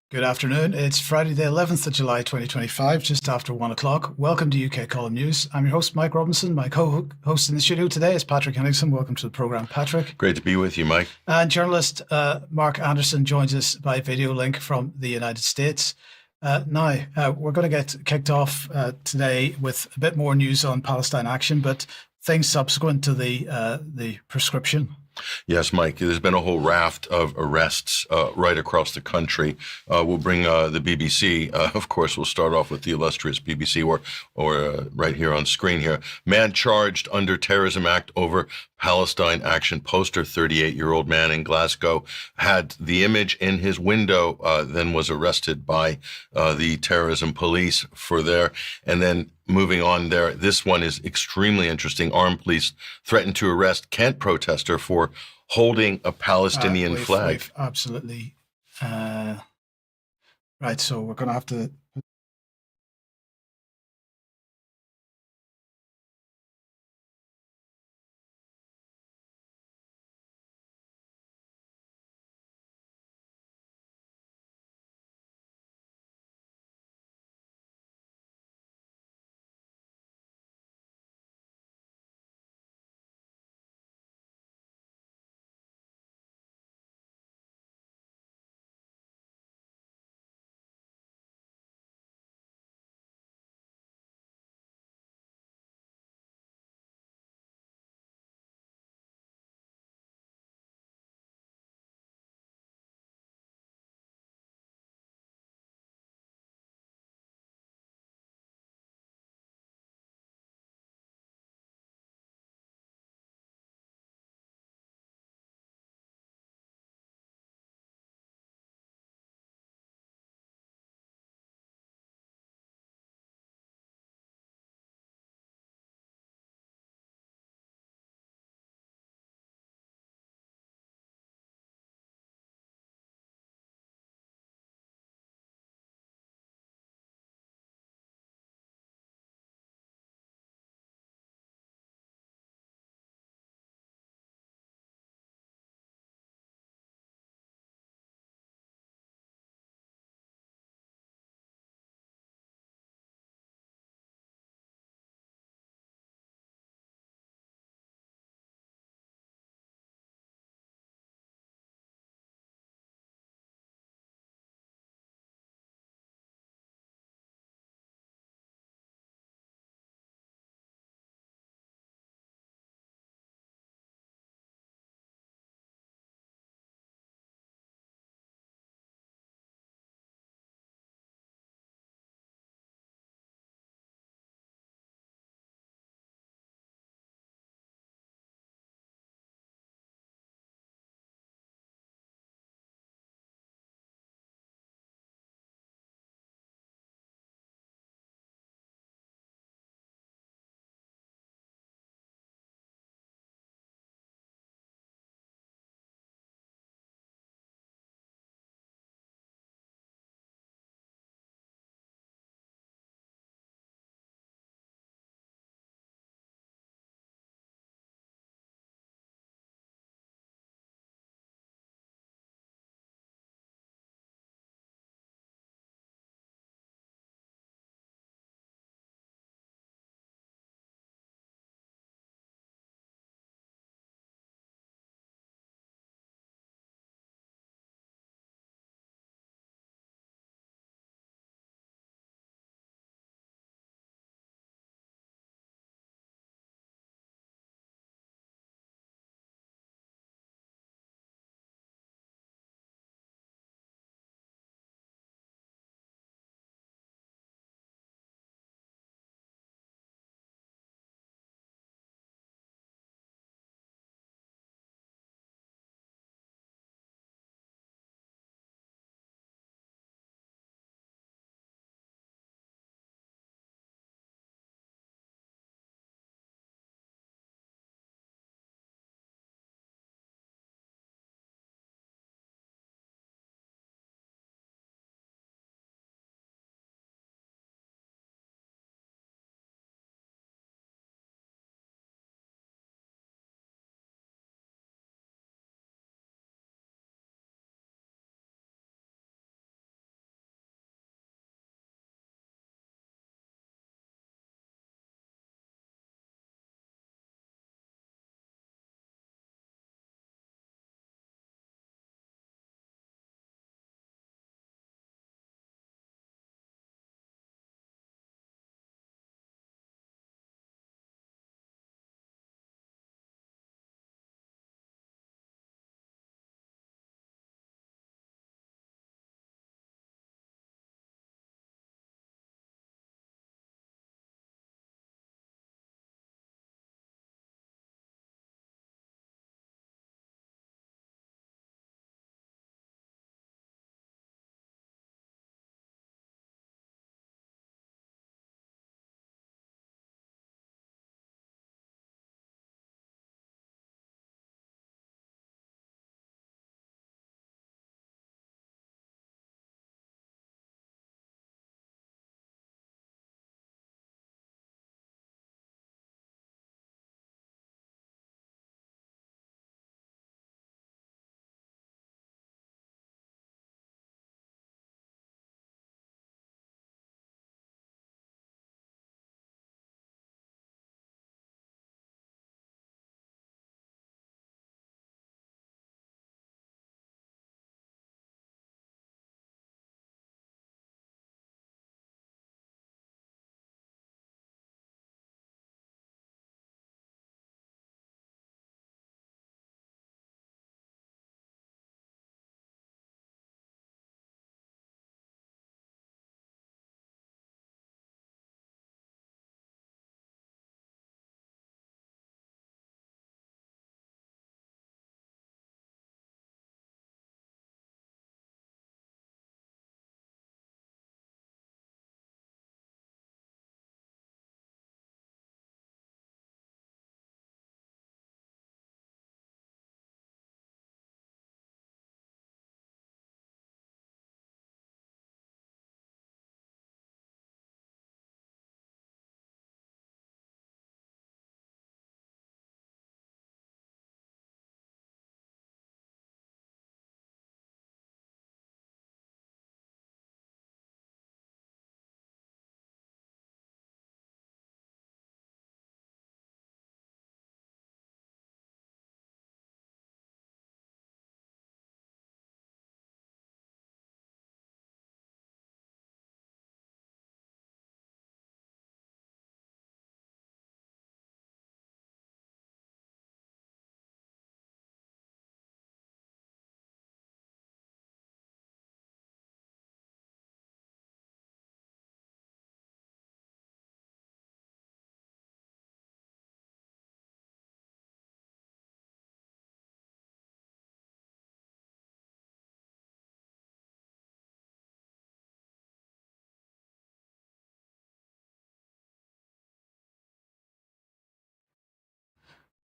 Good afternoon. It's Friday, the 11th of July, 2025, just after 1 o'clock. Welcome to UK Column News. I'm your host, Mike Robinson. My co host in the studio today is Patrick Henningsen. Welcome to the program, Patrick. Great to be with you, Mike. And journalist Mark Anderson joins us by video link from the United States. We're going to get kicked off today with a bit more news on Palestine action, but things subsequent to the prescription. Yes, Mike, there's been a whole raft of arrests right across the country. We'll bring the BBC. Of course, we'll start off with the illustrious BBC or right here on screen here. Man charged under Terrorism Act over Palestine action poster. 38-year-old man in Glasgow had the image in his window, then was arrested by the terrorism police for there. And then moving on there, this one is extremely interesting. Armed police threatened to arrest Kent protester for holding a Palestinian flag. Absolutely. Right, so we're going to have to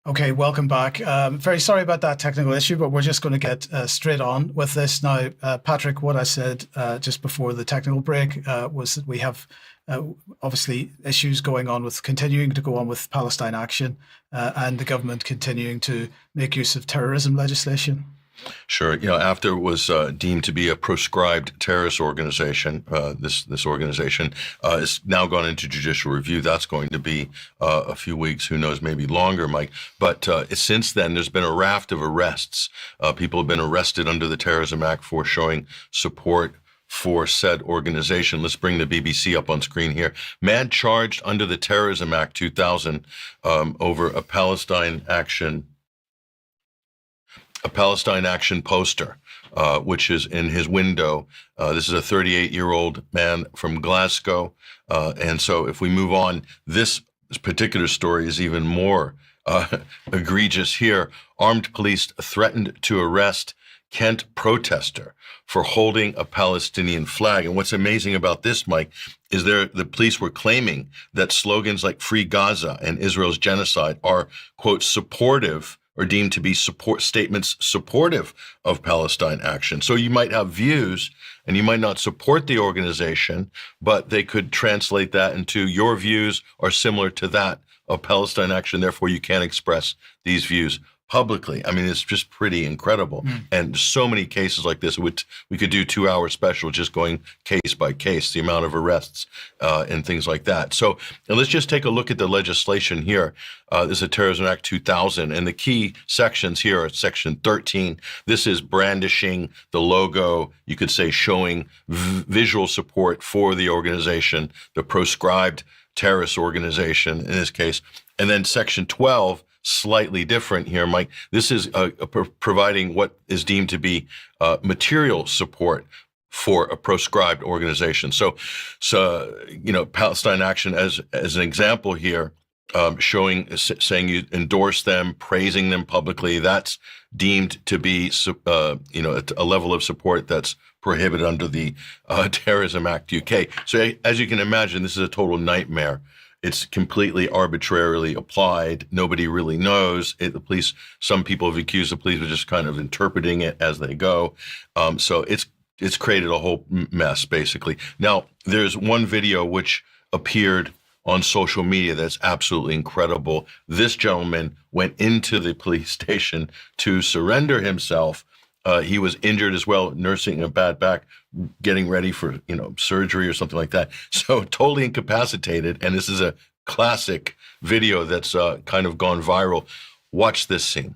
Okay, welcome back. Very sorry about that technical issue, but we're just going to get straight on with this now. Patrick, what I said just before the technical break was that we have obviously issues going on with continuing to go on with Palestine Action and the government continuing to make use of terrorism legislation. Sure. After it was deemed to be a proscribed terrorist organization, this organization is now gone into judicial review. That's going to be a few weeks, who knows, maybe longer, Mike. But since then, there's been a raft of arrests. People have been arrested under the Terrorism Act for showing support for said organization. Let's bring the BBC up on screen here. Man charged under the Terrorism Act 2000 over a Palestine Action poster, which is in his window. This is a 38-year-old man from Glasgow. And so if we move on, this particular story is even more egregious here. Armed police threatened to arrest Kent protester for holding a Palestinian flag. And what's amazing about this, Mike, is the police were claiming that slogans like Free Gaza and Israel's genocide are, quote, supportive or deemed to be statements supportive of Palestine Action. So you might have views and you might not support the organization, but they could translate that into your views are similar to that of Palestine Action. Therefore, you can't express these views publicly. I mean, it's just pretty incredible. And so many cases like this, we could do 2-hour special just going case by case, the amount of arrests and things like that. So let's just take a look at the legislation here. This is a Terrorism Act 2000, and the key sections here are Section 13. This is brandishing the logo, you could say showing visual support for the organization, the proscribed terrorist organization in this case. And then Section 12, slightly different here, Mike. This is providing what is deemed to be material support for a proscribed organization. So Palestine Action as an example here, saying you endorse them, praising them publicly. That's deemed to be a level of support that's prohibited under the Terrorism Act UK. So as you can imagine, this is a total nightmare. It's completely arbitrarily applied. Nobody really knows. Some people have accused the police of just kind of interpreting it as they go. So it's created a whole mess, basically. Now, there's one video which appeared on social media that's absolutely incredible. This gentleman went into the police station to surrender himself. He was injured as well, nursing a bad back, getting ready for, surgery or something like that. So totally incapacitated. And this is a classic video that's kind of gone viral. Watch this scene.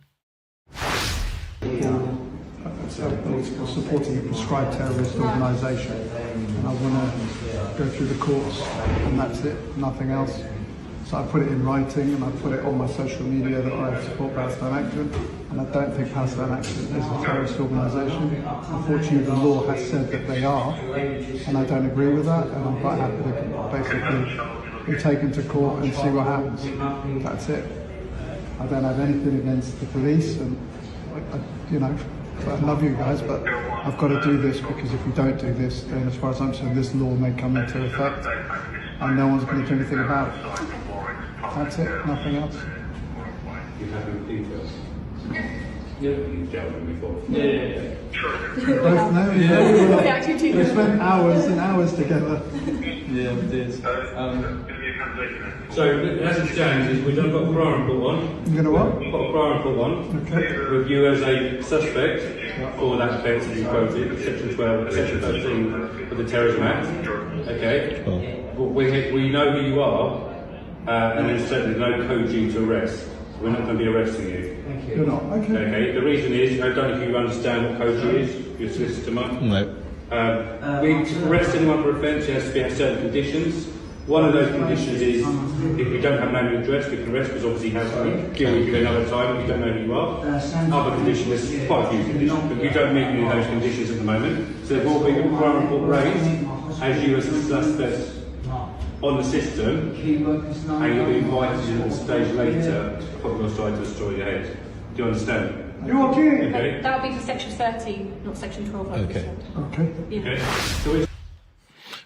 Supporting a prescribed terrorist organisation, and I want to go through the courts, and that's it, nothing else. So I put it in writing and I put it on my social media that I support Palestine Action, and I don't think Palestine Action is a terrorist organisation. Unfortunately, the law has said that they are, and I don't agree with that, and I'm quite happy to basically be taken to court and see what happens. That's it. I don't have anything against the police, and I love you guys, but I've got to do this, because if we don't do this, then as far as I'm concerned, this law may come into effect and no one's going to do anything about it. That's it, nothing else. You have no details? Yeah, you've dealt with them before. Yeah. We both know. Yeah. We spent hours and hours together. Yeah, we did. So, as it stands, we've got a prior report on. You're going to what? We've got a prior report on. Okay. With you as a suspect for that offence that you quoted, Section 12, Section 13 of the Terrorism Act. Okay. Well, we know who you are, and there's certainly no code due to arrest. We're not going to be arresting you. You're not? Okay. Okay. The reason is, I don't know if you understand what code due is. Your solicitor might. No. We arrest anyone for offence, it has to be at certain conditions. One of those conditions is, if you don't have name and address, we can arrest, because obviously you have to deal with you another time if you don't know who you are. Other conditions, there's quite a few conditions, but you don't meet any of those conditions at the moment. So there will be a crime report raised as you as a suspect on the system, and you'll be invited in a stage later to put your side to destroy your head. Do you understand? You okay? Okay. That would be for Section 13, not Section 12. Okay. Okay. Yeah. Okay.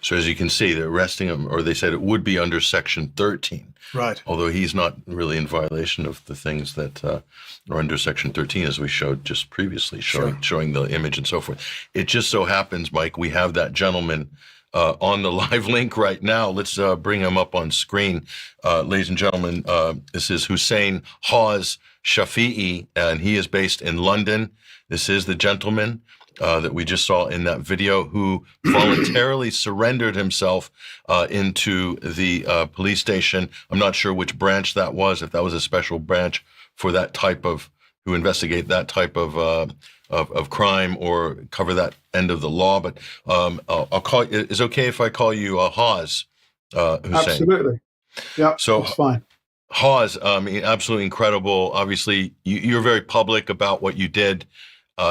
So So as you can see, they're arresting him, or they said it would be under Section 13. Right. Although he's not really in violation of the things that are under Section 13, as we showed just previously, showing the image and so forth. It just so happens, Mike, we have that gentleman on the live link right now. Let's bring him up on screen. Ladies and gentlemen, this is Hussein Hawes Shafi'i, and he is based in London. This is the gentleman that we just saw in that video, who voluntarily surrendered himself into the police station. I'm not sure which branch that was, if that was a special branch for that type of, who investigate that type of crime or cover that end of the law. But I'll call. Is it okay if I call you Hawes, Hussein? Absolutely. Yeah. So that's fine. Hawes, absolutely incredible. Obviously, you're very public about what you did.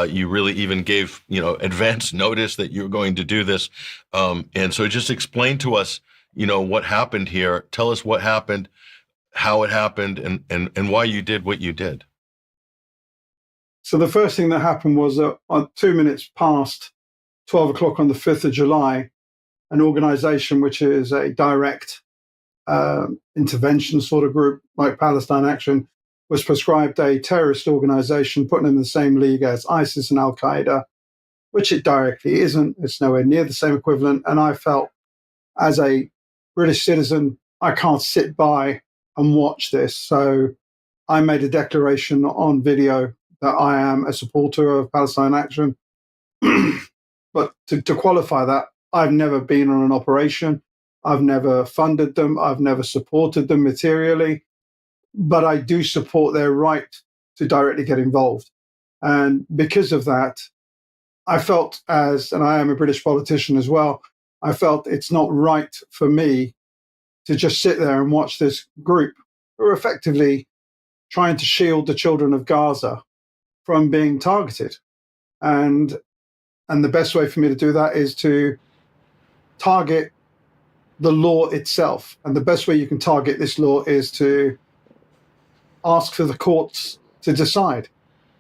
You really even gave, advance notice that you were going to do this. And so just explain to us, what happened here. Tell us what happened, how it happened, and why you did what you did. So the first thing that happened was on 2 minutes past 12 o'clock on the 5th of July, an organization which is a direct intervention sort of group like Palestine Action was prescribed a terrorist organization, putting them in the same league as ISIS and Al-Qaeda, which it directly isn't. It's nowhere near the same equivalent. And I felt, as a British citizen, I can't sit by and watch this. So I made a declaration on video that I am a supporter of Palestine Action. But to qualify that, I've never been on an operation. I've never funded them. I've never supported them materially. But I do support their right to directly get involved. And because of that, I felt, and I am a British politician as well, I felt it's not right for me to just sit there and watch this group who are effectively trying to shield the children of Gaza from being targeted. And the best way for me to do that is to target the law itself. And the best way you can target this law is to ask for the courts to decide,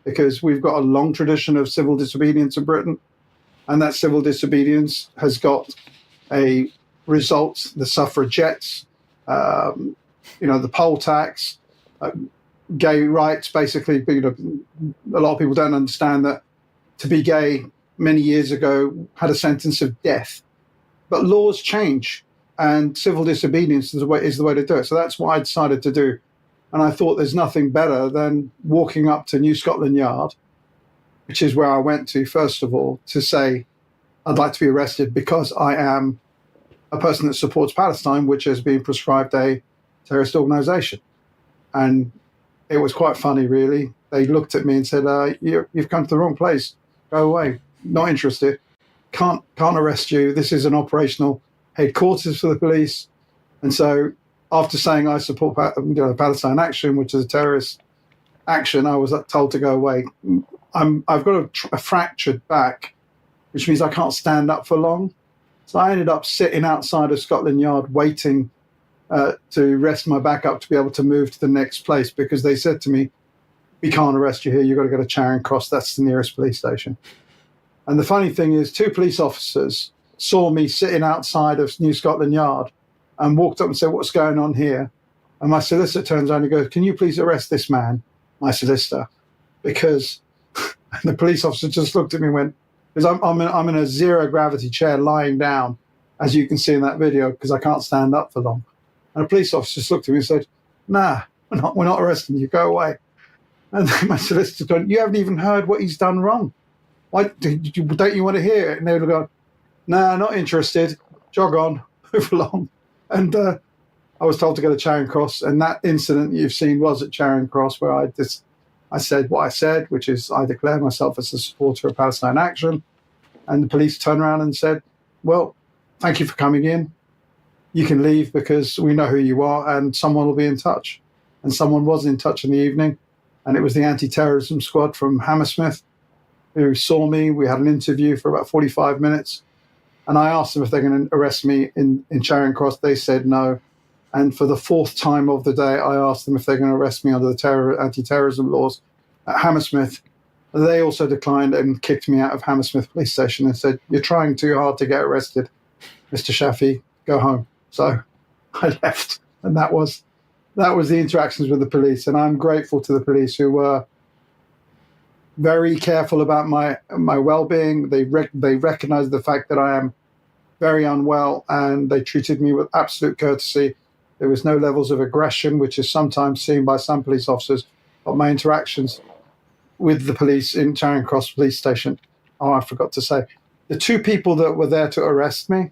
because we've got a long tradition of civil disobedience in Britain, and that civil disobedience has got a result: the suffragettes, the poll tax, gay rights. Basically, a lot of people don't understand that to be gay many years ago had a sentence of death, but laws change, and civil disobedience is the way to do it. So that's what I decided to do. And I thought there's nothing better than walking up to New Scotland Yard, which is where I went to, first of all, to say, I'd like to be arrested because I am a person that supports Palestine, which has been prescribed a terrorist organization. And it was quite funny, really. They looked at me and said, you've come to the wrong place. Go away. Not interested. Can't arrest you. This is an operational headquarters for the police. And so after saying I support Palestine Action, which is a terrorist action, I was told to go away. I've got a fractured back, which means I can't stand up for long. So I ended up sitting outside of Scotland Yard waiting to rest my back up to be able to move to the next place, because they said to me, we can't arrest you here. You've got to go to Charing Cross. That's the nearest police station. And the funny thing is, 2 police officers saw me sitting outside of New Scotland Yard and walked up and said, what's going on here? And my solicitor turns around and goes, can you please arrest this man, my solicitor? Because and the police officer just looked at me and went, because I'm in a zero gravity chair lying down, as you can see in that video, because I can't stand up for long. And a police officer just looked at me and said, nah, we're not arresting you, go away. And then my solicitor gone, you haven't even heard what he's done wrong. Why don't you want to hear it? And they would have gone, nah, not interested, jog on, move along. And I was told to go to Charing Cross, and that incident you've seen was at Charing Cross, where I said what I said, which is I declare myself as a supporter of Palestine Action. And the police turned around and said, well, thank you for coming in. You can leave because we know who you are and someone will be in touch. And someone was in touch in the evening, and it was the anti-terrorism squad from Hammersmith who saw me. We had an interview for about 45 minutes. And I asked them if they're going to arrest me in Charing Cross. They said no. And for the 4th time of the day, I asked them if they're going to arrest me under the anti-terrorism laws at Hammersmith. They also declined and kicked me out of Hammersmith police station and said, you're trying too hard to get arrested. Mr. Shafi, go home. So I left, and that was the interactions with the police. And I'm grateful to the police who were very careful about my well-being. They recognized the fact that I am very unwell, and they treated me with absolute courtesy. There was no levels of aggression, which is sometimes seen by some police officers. But my interactions with the police in Charing Cross Police Station, oh, I forgot to say, the two people that were there to arrest me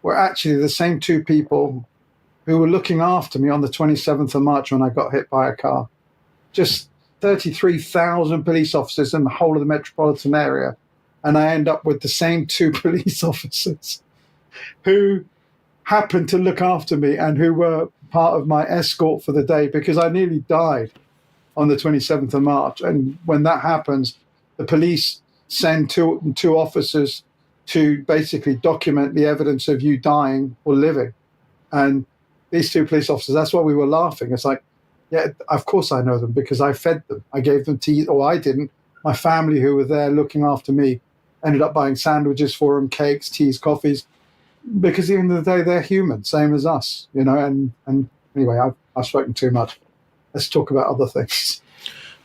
were actually the same two people who were looking after me on the 27th of March when I got hit by a car. Just 33,000 police officers in the whole of the metropolitan area. And I end up with the same two police officers who happened to look after me and who were part of my escort for the day, because I nearly died on the 27th of March. And when that happens, the police send two officers to basically document the evidence of you dying or living. And these two police officers, that's why we were laughing. It's like, yeah, of course I know them, because I fed them. I gave them tea, or I didn't. My family who were there looking after me ended up buying sandwiches for them, cakes, teas, coffees, because at the end of the day, they're human, same as us, you know. And anyway, I've spoken too much. Let's talk about other things.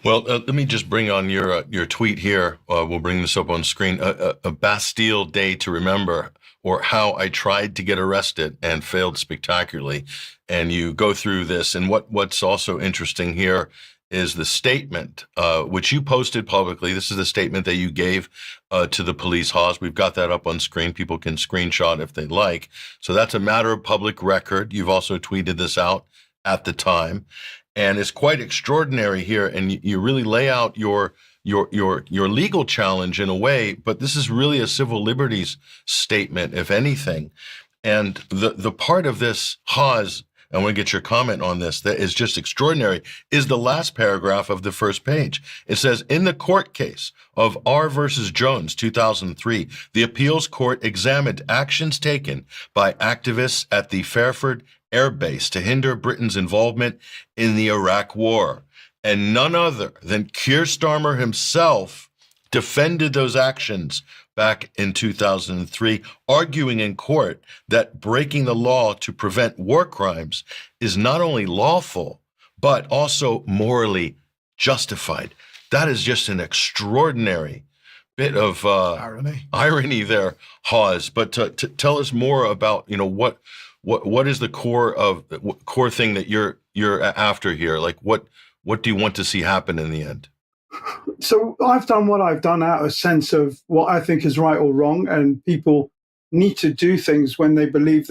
Well, let me just bring on your tweet here. We'll bring this up on screen. A Bastille Day to Remember, or how I tried to get arrested and failed spectacularly. And you go through this. And what's also interesting here is the statement, which you posted publicly. This is the statement that you gave to the police, Hawes. We've got that up on screen. People can screenshot if they like. So that's a matter of public record. You've also tweeted this out at the time. And it's quite extraordinary here. And you really lay out your legal challenge in a way, but this is really a civil liberties statement, if anything. And the part of this, Hawes, I want to get your comment on this, that is just extraordinary, is the last paragraph of the first page. It says, in the court case of R versus Jones, 2003, the appeals court examined actions taken by activists at the Fairford Air Base to hinder Britain's involvement in the Iraq War. And none other than Keir Starmer himself defended those actions back in 2003, arguing in court that breaking the law to prevent war crimes is not only lawful, but also morally justified. That is just an extraordinary bit of irony there, Hawes. But to tell us more about, you know, what is the core thing that you're after here? Like what do you want to see happen in the end? So I've done what I've done out of a sense of what I think is right or wrong, and people need to do things when they believe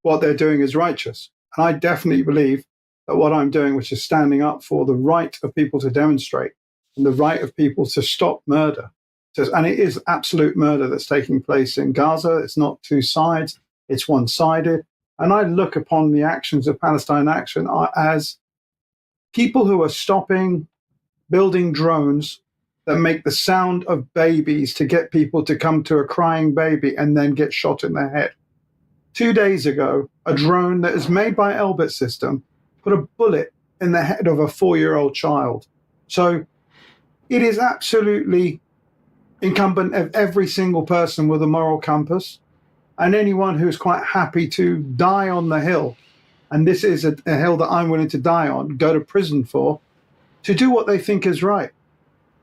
what they're doing is righteous. And I definitely believe that what I'm doing, which is standing up for the right of people to demonstrate and the right of people to stop murder. And it is absolute murder that's taking place in Gaza. It's not two sides, it's one-sided. And I look upon the actions of Palestine Action as people who are stopping building drones that make the sound of babies to get people to come to a crying baby and then get shot in the head. 2 days ago, a drone that is made by Elbit System put a bullet in the head of a 4-year-old child. So it is absolutely incumbent of every single person with a moral compass and anyone who's quite happy to die on the hill, and this is a hill that I'm willing to die on, go to prison for, to do what they think is right.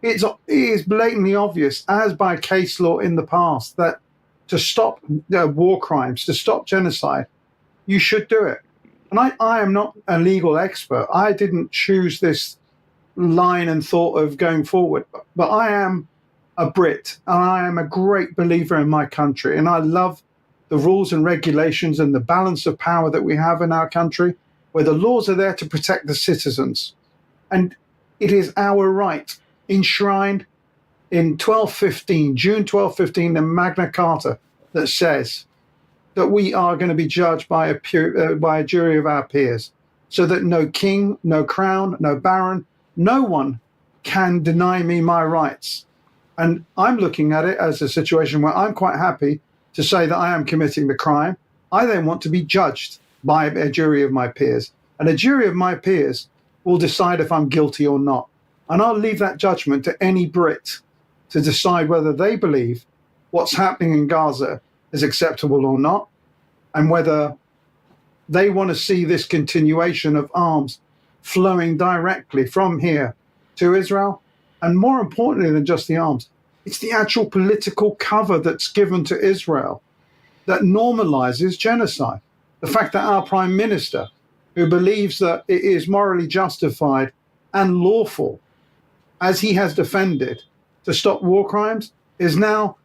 It is blatantly obvious, as by case law in the past, that to stop war crimes, to stop genocide, you should do it. And I am not a legal expert. I didn't choose this line and thought of going forward, but I am a Brit, and I am a great believer in my country, and I love the rules and regulations and the balance of power that we have in our country, where the laws are there to protect the citizens. And it is our right, enshrined in June 1215, in Magna Carta, that says that we are going to be judged by a jury of our peers, so that no king, no crown, no baron, no one can deny me my rights. And I'm looking at it as a situation where I'm quite happy to say that I am committing the crime. I then want to be judged by a jury of my peers. And a jury of my peers will decide if I'm guilty or not. And I'll leave that judgment to any Brit to decide whether they believe what's happening in Gaza is acceptable or not, and whether they want to see this continuation of arms flowing directly from here to Israel. And more importantly than just the arms, it's the actual political cover that's given to Israel that normalizes genocide. The fact that our prime minister, who believes that it is morally justified and lawful, as he has defended, to stop war crimes, is now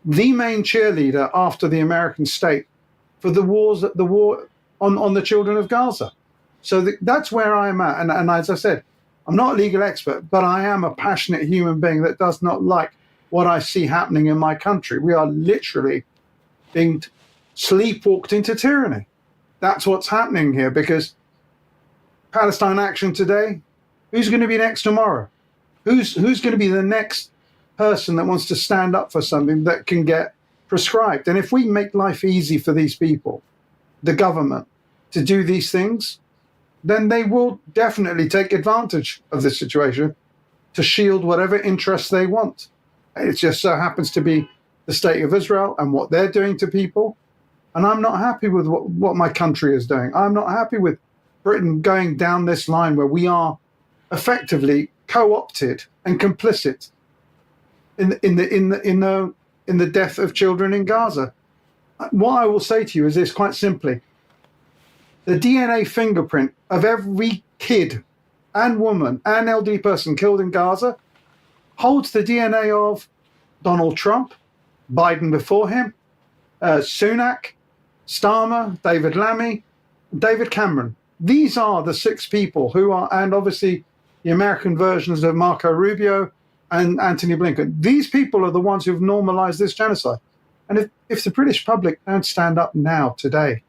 the main cheerleader after the American state for the war on the children of Gaza. So that's where I'm at. And as I said, I'm not a legal expert, but I am a passionate human being that does not like what I see happening in my country. We are literally being sleepwalked into tyranny. That's what's happening here, because Palestine Action today, who's going to be next tomorrow? Who's going to be the next person that wants to stand up for something that can get prescribed? And if we make life easy for these people, the government, to do these things, then they will definitely take advantage of this situation to shield whatever interests they want. It just so happens to be the state of Israel and what they're doing to people. And I'm not happy with what my country is doing. I'm not happy with Britain going down this line where we are effectively co-opted and complicit in the death of children in Gaza. What I will say to you is this, quite simply: the DNA fingerprint of every kid and woman and elderly person killed in Gaza holds the DNA of Donald Trump, Biden before him, Sunak, Starmer, David Lammy, David Cameron. These are the 6 people who are, and obviously the American versions of Marco Rubio and Antony Blinken. These people are the ones who've normalized this genocide. And if the British public don't stand up now, today,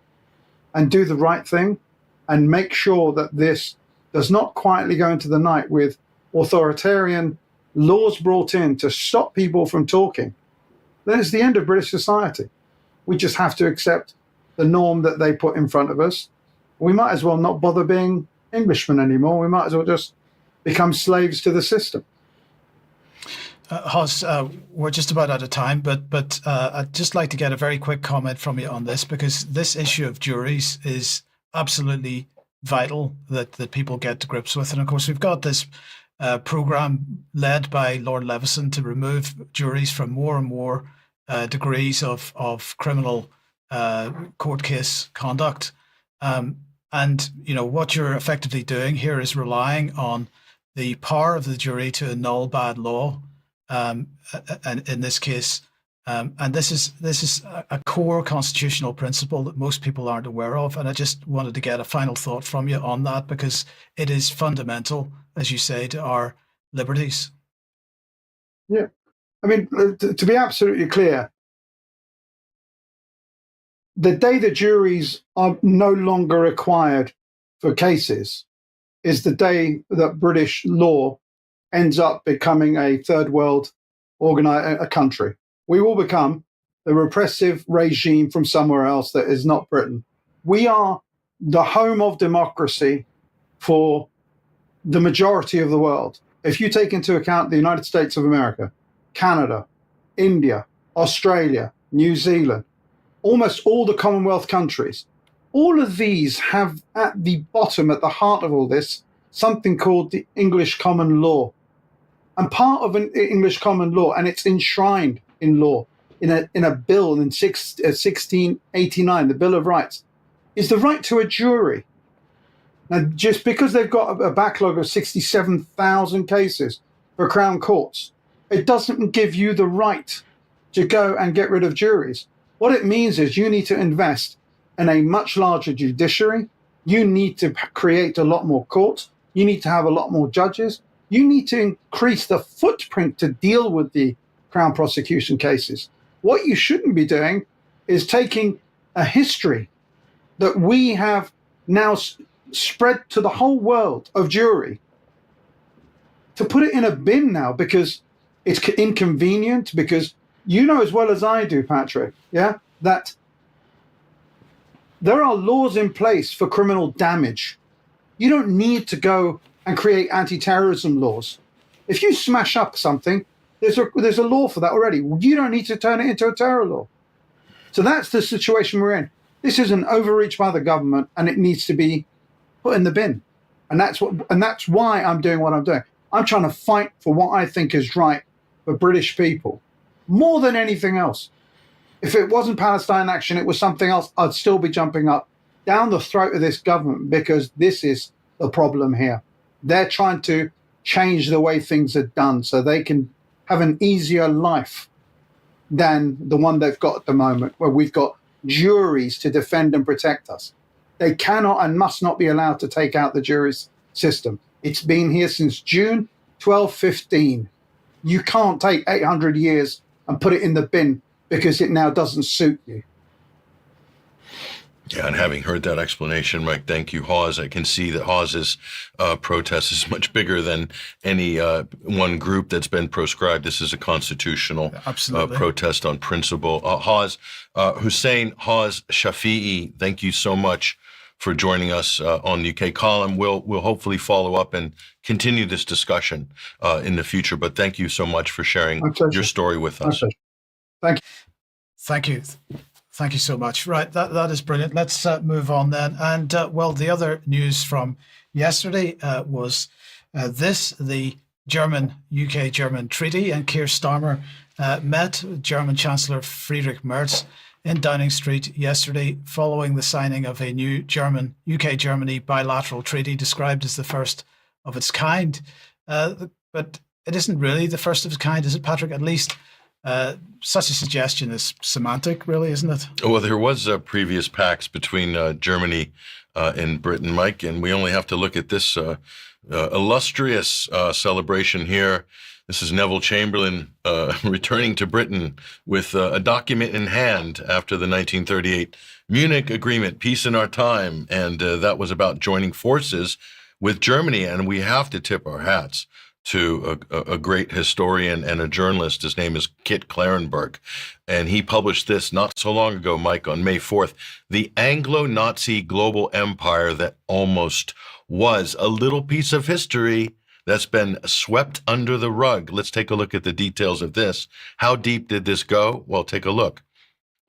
and do the right thing and make sure that this does not quietly go into the night with authoritarian laws brought in to stop people from talking, then it's the end of British society. We just have to accept the norm that they put in front of us. We might as well not bother being Englishmen anymore. We might as well just become slaves to the system. Hos, we're just about out of time, but I'd just like to get a very quick comment from you on this, because this issue of juries is absolutely vital that people get to grips with. And of course, we've got this program led by Lord Leveson to remove juries from more and more degrees of criminal court case conduct. And, you know, what you're effectively doing here is relying on the power of the jury to annul bad law. And in this case, and this is a core constitutional principle that most people aren't aware of. And I just wanted to get a final thought from you on that, because it is fundamental, as you say, to our liberties. Yeah. I mean, to be absolutely clear, the day the juries are no longer required for cases is the day that British law ends up becoming a third world a country. We will become the repressive regime from somewhere else that is not Britain. We are the home of democracy for the majority of the world. If you take into account the United States of America, Canada, India, Australia, New Zealand, almost all the Commonwealth countries, all of these have at the bottom, at the heart of all this, something called the English common law. And part of an English common law, and it's enshrined in law, in a bill in 1689, the Bill of Rights, is the right to a jury. Now, just because they've got a backlog of 67,000 cases for Crown Courts, it doesn't give you the right to go and get rid of juries. What it means is you need to invest in a much larger judiciary. You need to create a lot more courts. You need to have a lot more judges. You need to increase the footprint to deal with the Crown prosecution cases. What you shouldn't be doing is taking a history that we have now spread to the whole world of jury to put it in a bin now because it's inconvenient, because you know as well as I do, Patrick, yeah, that there are laws in place for criminal damage. You don't need to go and create anti-terrorism laws. If you smash up something, there's a law for that already. You don't need to turn it into a terror law. So that's the situation we're in. This is an overreach by the government, and it needs to be put in the bin. And that's why I'm doing what I'm doing. I'm trying to fight for what I think is right for British people, more than anything else. If it wasn't Palestine Action, it was something else, I'd still be jumping up down the throat of this government, because this is the problem here. They're trying to change the way things are done so they can have an easier life than the one they've got at the moment, where we've got juries to defend and protect us. They cannot and must not be allowed to take out the jury system. It's been here since June 1215. You can't take 800 years and put it in the bin because it now doesn't suit you. Yeah, and having heard that explanation, Mike, thank you, Hawes. I can see that Hawes's protest is much bigger than any one group that's been proscribed. This is a constitutional protest on principle. Hawes, Hussein Hawes Shafi'i, thank you so much for joining us on the UK column. We'll hopefully follow up and continue this discussion in the future. But thank you so much for sharing your story with us. Thank you. Thank you. Thank you so much. Right, that is brilliant. Let's move on then. And well, the other news from yesterday was the UK-German treaty, and Keir Starmer met German Chancellor Friedrich Merz in Downing Street yesterday following the signing of a new UK-Germany bilateral treaty described as the first of its kind. But it isn't really the first of its kind, is it, Patrick? At least such a suggestion is semantic, really, isn't it? Well, there was a previous pact between Germany and Britain, Mike, and we only have to look at this illustrious celebration here. This is Neville Chamberlain returning to Britain with a document in hand after the 1938 Munich Agreement, Peace in Our Time, and that was about joining forces with Germany, and we have to tip our hats to a great historian and a journalist. His name is Kit Klarenberg, and he published this not so long ago, Mike, on May 4th, The Anglo-Nazi Global Empire That Almost Was, a little piece of history that's been swept under the rug. Let's take a look at the details of this. How deep did this go? Well, take a look.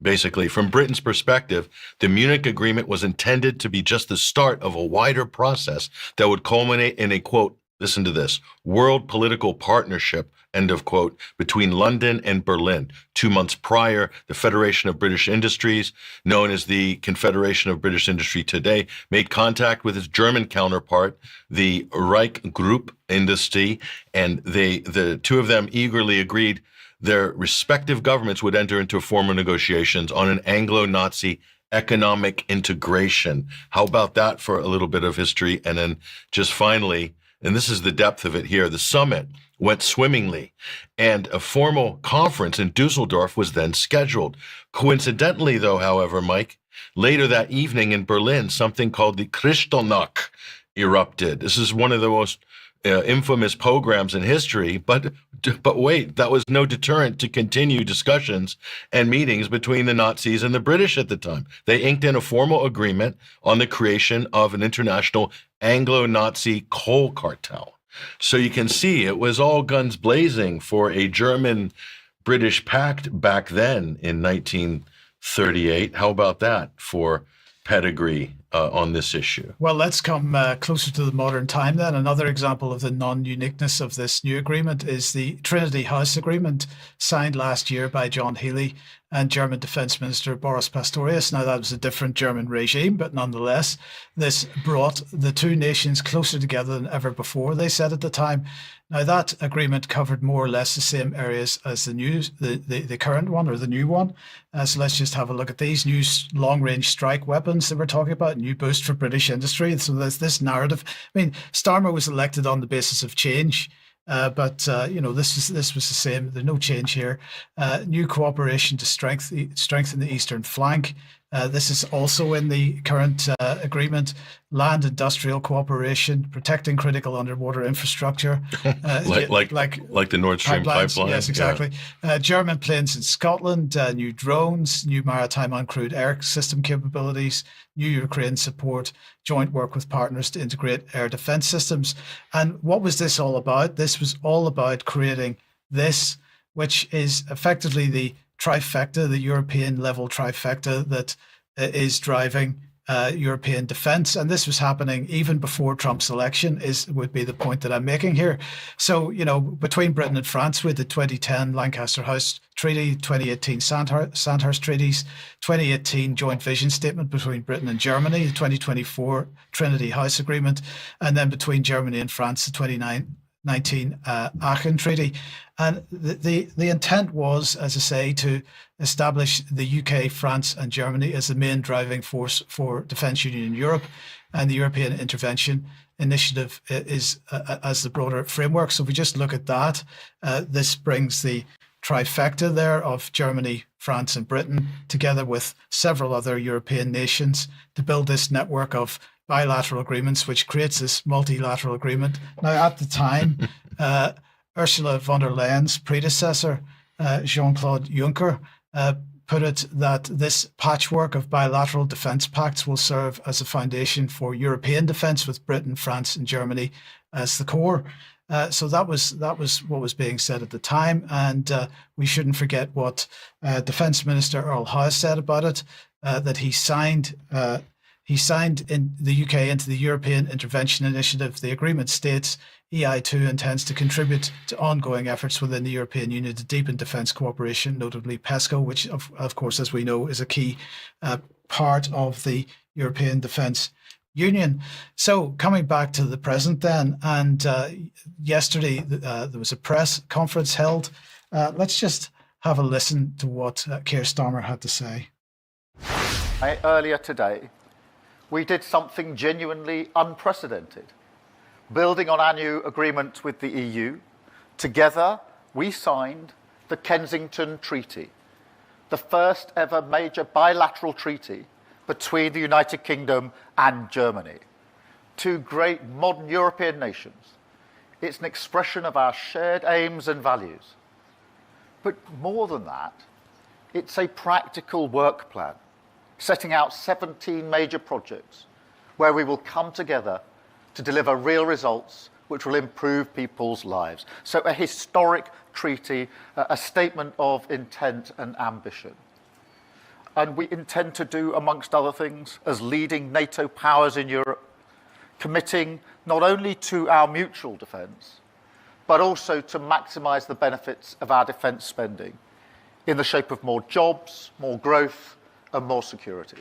Basically, from Britain's perspective, the Munich Agreement was intended to be just the start of a wider process that would culminate in a, quote, listen to this, world political partnership, end of quote, between London and Berlin. 2 months prior, the Federation of British Industries, known as the Confederation of British Industry today, made contact with its German counterpart, the Reich Group Industry, and the two of them eagerly agreed their respective governments would enter into formal negotiations on an Anglo-Nazi economic integration. How about that for a little bit of history? And then just finally, and this is the depth of it here, the summit went swimmingly, and a formal conference in Dusseldorf was then scheduled. Coincidentally, though, however, Mike, later that evening in Berlin, something called the Kristallnacht erupted. This is one of the most infamous pogroms in history, but wait, that was no deterrent to continue discussions and meetings between the Nazis and the British at the time. They inked in a formal agreement on the creation of an international Anglo-Nazi coal cartel. So you can see it was all guns blazing for a German-British pact back then in 1938. How about that for pedigree on this issue? Well, let's come closer to the modern time then. Another example of the non-uniqueness of this new agreement is the Trinity House Agreement signed last year by John Healey and German Defense Minister Boris Pistorius. Now, that was a different German regime, but nonetheless, this brought the two nations closer together than ever before, they said at the time. Now, that agreement covered more or less the same areas as the current one, or the new one. So let's just have a look at these new long-range strike weapons that we're talking about, new boost for British industry. And so there's this narrative. I mean, Starmer was elected on the basis of change. But this was the same. There's no change here. New cooperation to strengthen the eastern flank. This is also in the current agreement. Land industrial cooperation, protecting critical underwater infrastructure, like the Nord Stream pipeline. Yes, exactly. Yeah. German planes in Scotland, new drones, new maritime uncrewed air system capabilities, new Ukraine support, joint work with partners to integrate air defense systems. And what was this all about? This was all about creating this, which is effectively the trifecta, the European level trifecta that is driving European defense. And this was happening even before Trump's election, would be the point that I'm making here. So, between Britain and France, with the 2010 Lancaster House Treaty, 2018 Sandhurst Treaties, 2018 Joint Vision Statement between Britain and Germany, the 2024 Trinity House Agreement, and then between Germany and France, the 2019 Aachen Treaty. And the intent was, as I say, to establish the UK, France and Germany as the main driving force for defence union in Europe, and the European Intervention Initiative is as the broader framework. So if we just look at that, this brings the trifecta there of Germany, France and Britain, together with several other European nations, to build this network of bilateral agreements, which creates this multilateral agreement. Now, at the time, Ursula von der Leyen's predecessor, Jean-Claude Juncker, put it that this patchwork of bilateral defence pacts will serve as a foundation for European defence, with Britain, France and Germany as the core. So that was what was being said at the time, and we shouldn't forget what Defence Minister Earl Howe said about it, that he signed in the UK into the European Intervention Initiative. The agreement states EI2 intends to contribute to ongoing efforts within the European Union to deepen defence cooperation, notably PESCO, which of course, as we know, is a key part of the European Defence Union. So coming back to the present then, and yesterday there was a press conference held. Let's just have a listen to what Keir Starmer had to say. Earlier today, we did something genuinely unprecedented. Building on our new agreement with the EU, together we signed the Kensington Treaty, the first ever major bilateral treaty between the United Kingdom and Germany, two great modern European nations. It's an expression of our shared aims and values. But more than that, it's a practical work plan, setting out 17 major projects where we will come together to deliver real results which will improve people's lives. So a historic treaty, a statement of intent and ambition. And we intend to do, amongst other things, as leading NATO powers in Europe, committing not only to our mutual defence, but also to maximise the benefits of our defence spending in the shape of more jobs, more growth and more security.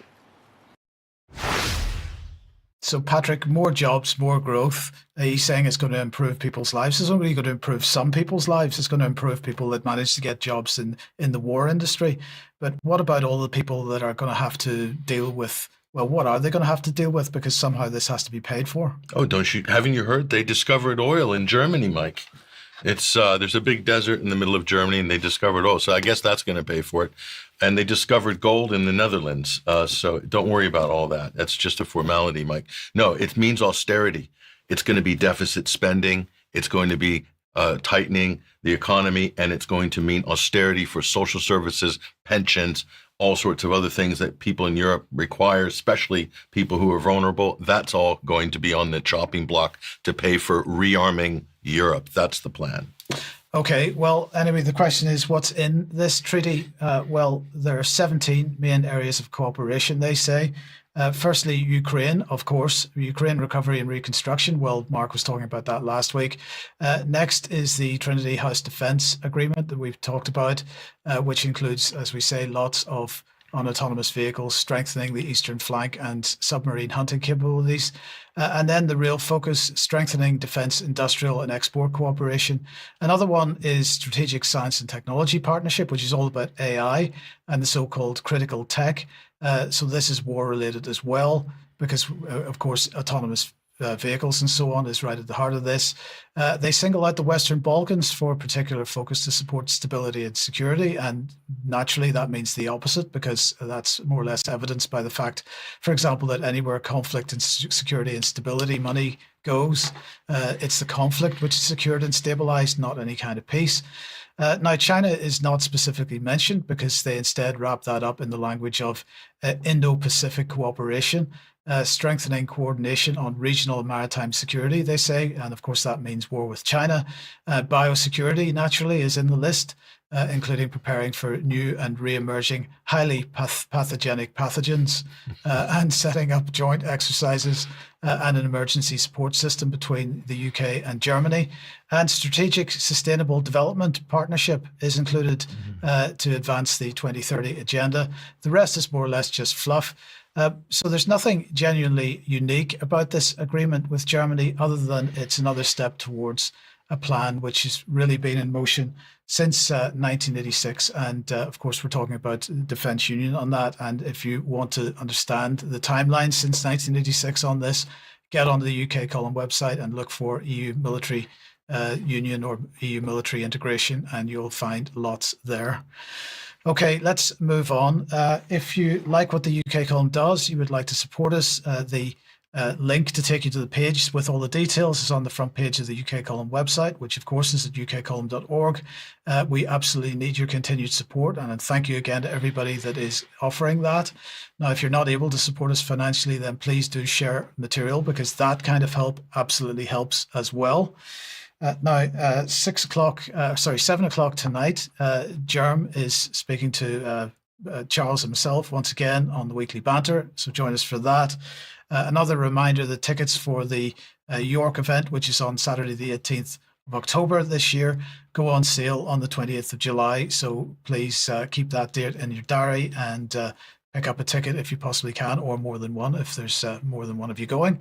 So, Patrick, more jobs, more growth. He's saying it's going to improve people's lives. It's not really going to improve some people's lives. It's going to improve people that manage to get jobs in the war industry. But what about all the people that are going to have to deal with, well, what are they going to have to deal with? Because somehow this has to be paid for. Oh, haven't you heard? They discovered oil in Germany, Mike. It's there's a big desert in the middle of Germany, and they discovered oil. So I guess that's going to pay for it. And they discovered gold in the Netherlands. So don't worry about all that. That's just a formality, Mike. No, it means austerity. It's going to be deficit spending. It's going to be tightening the economy, and it's going to mean austerity for social services, pensions, all sorts of other things that people in Europe require, especially people who are vulnerable. That's all going to be on the chopping block to pay for rearming Europe. That's the plan. Okay, well, anyway, the question is, what's in this treaty? Well, there are 17 main areas of cooperation, they say. Firstly, Ukraine, of course, Ukraine recovery and reconstruction. Well, Mark was talking about that last week. Next is the Trinity House Defence Agreement that we've talked about, which includes, as we say, lots of unautonomous vehicles, strengthening the eastern flank and submarine hunting capabilities. And then the real focus, strengthening defence, industrial and export cooperation. Another one is Strategic Science and Technology Partnership, which is all about AI and the so-called critical tech. So this is war related as well, because of course, autonomous vehicles and so on is right at the heart of this. They single out the Western Balkans for particular focus to support stability and security. And naturally, that means the opposite, because that's more or less evidenced by the fact, for example, that anywhere conflict and security and stability money goes, it's the conflict which is secured and stabilized, not any kind of peace. Now, China is not specifically mentioned because they instead wrap that up in the language of Indo-Pacific cooperation. strengthening coordination on regional maritime security, they say. And of course, that means war with China. Biosecurity, naturally, is in the list, including preparing for new and re-emerging highly pathogenic pathogens and setting up joint exercises and an emergency support system between the UK and Germany. And strategic sustainable development partnership is included to advance the 2030 agenda. The rest is more or less just fluff. So there's nothing genuinely unique about this agreement with Germany other than it's another step towards a plan which has really been in motion since 1986. And of course, we're talking about defence union on that. And if you want to understand the timeline since 1986 on this, get onto the UK Column website and look for EU military union or EU military integration, and you'll find lots there. Okay, let's move on. If you like what the UK Column does, you would like to support us, the link to take you to the page with all the details is on the front page of the UK Column website, which of course is at ukcolumn.org. We absolutely need your continued support, and thank you again to everybody that is offering that. Now, if you're not able to support us financially, then please do share material, because that kind of help absolutely helps as well. Now, 7 o'clock tonight, Germ is speaking to Charles himself once again on the Weekly Banter, so join us for that. Another reminder, the tickets for the York event, which is on Saturday the 18th of October this year, go on sale on the 20th of July, so please keep that date in your diary and pick up a ticket if you possibly can, or more than one if there's more than one of you going.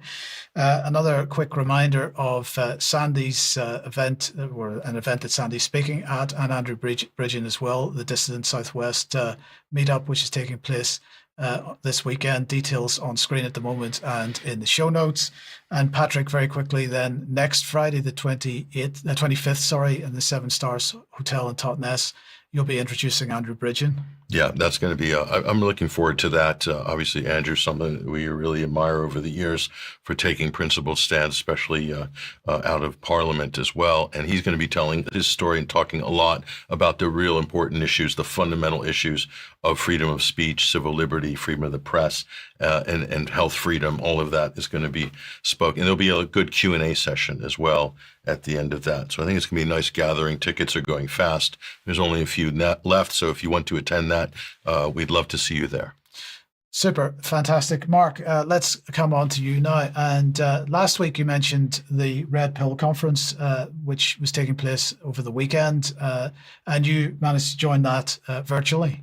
Another quick reminder of Sandy's event, or an event that Sandy's speaking at, and Andrew Bridgen as well, the Dissident Southwest meetup, which is taking place this weekend. Details on screen at the moment and in the show notes. And Patrick, very quickly then, next Friday, the 25th, in the Seven Stars Hotel in Totnes, you'll be introducing Andrew Bridgen. Yeah, that's going to be, I'm looking forward to that. Obviously, Andrew's someone that we really admire over the years for taking principled stands, especially out of Parliament as well. And he's going to be telling his story and talking a lot about the real important issues, the fundamental issues of freedom of speech, civil liberty, freedom of the press, and health freedom. All of that is going to be spoken. And there'll be a good Q&A session as well at the end of that. So I think it's going to be a nice gathering. Tickets are going fast. There's only a few left. So if you want to attend that, we'd love to see you there. Super, fantastic. Mark, let's come on to you now. And last week you mentioned the Red Pill Conference, which was taking place over the weekend, and you managed to join that virtually.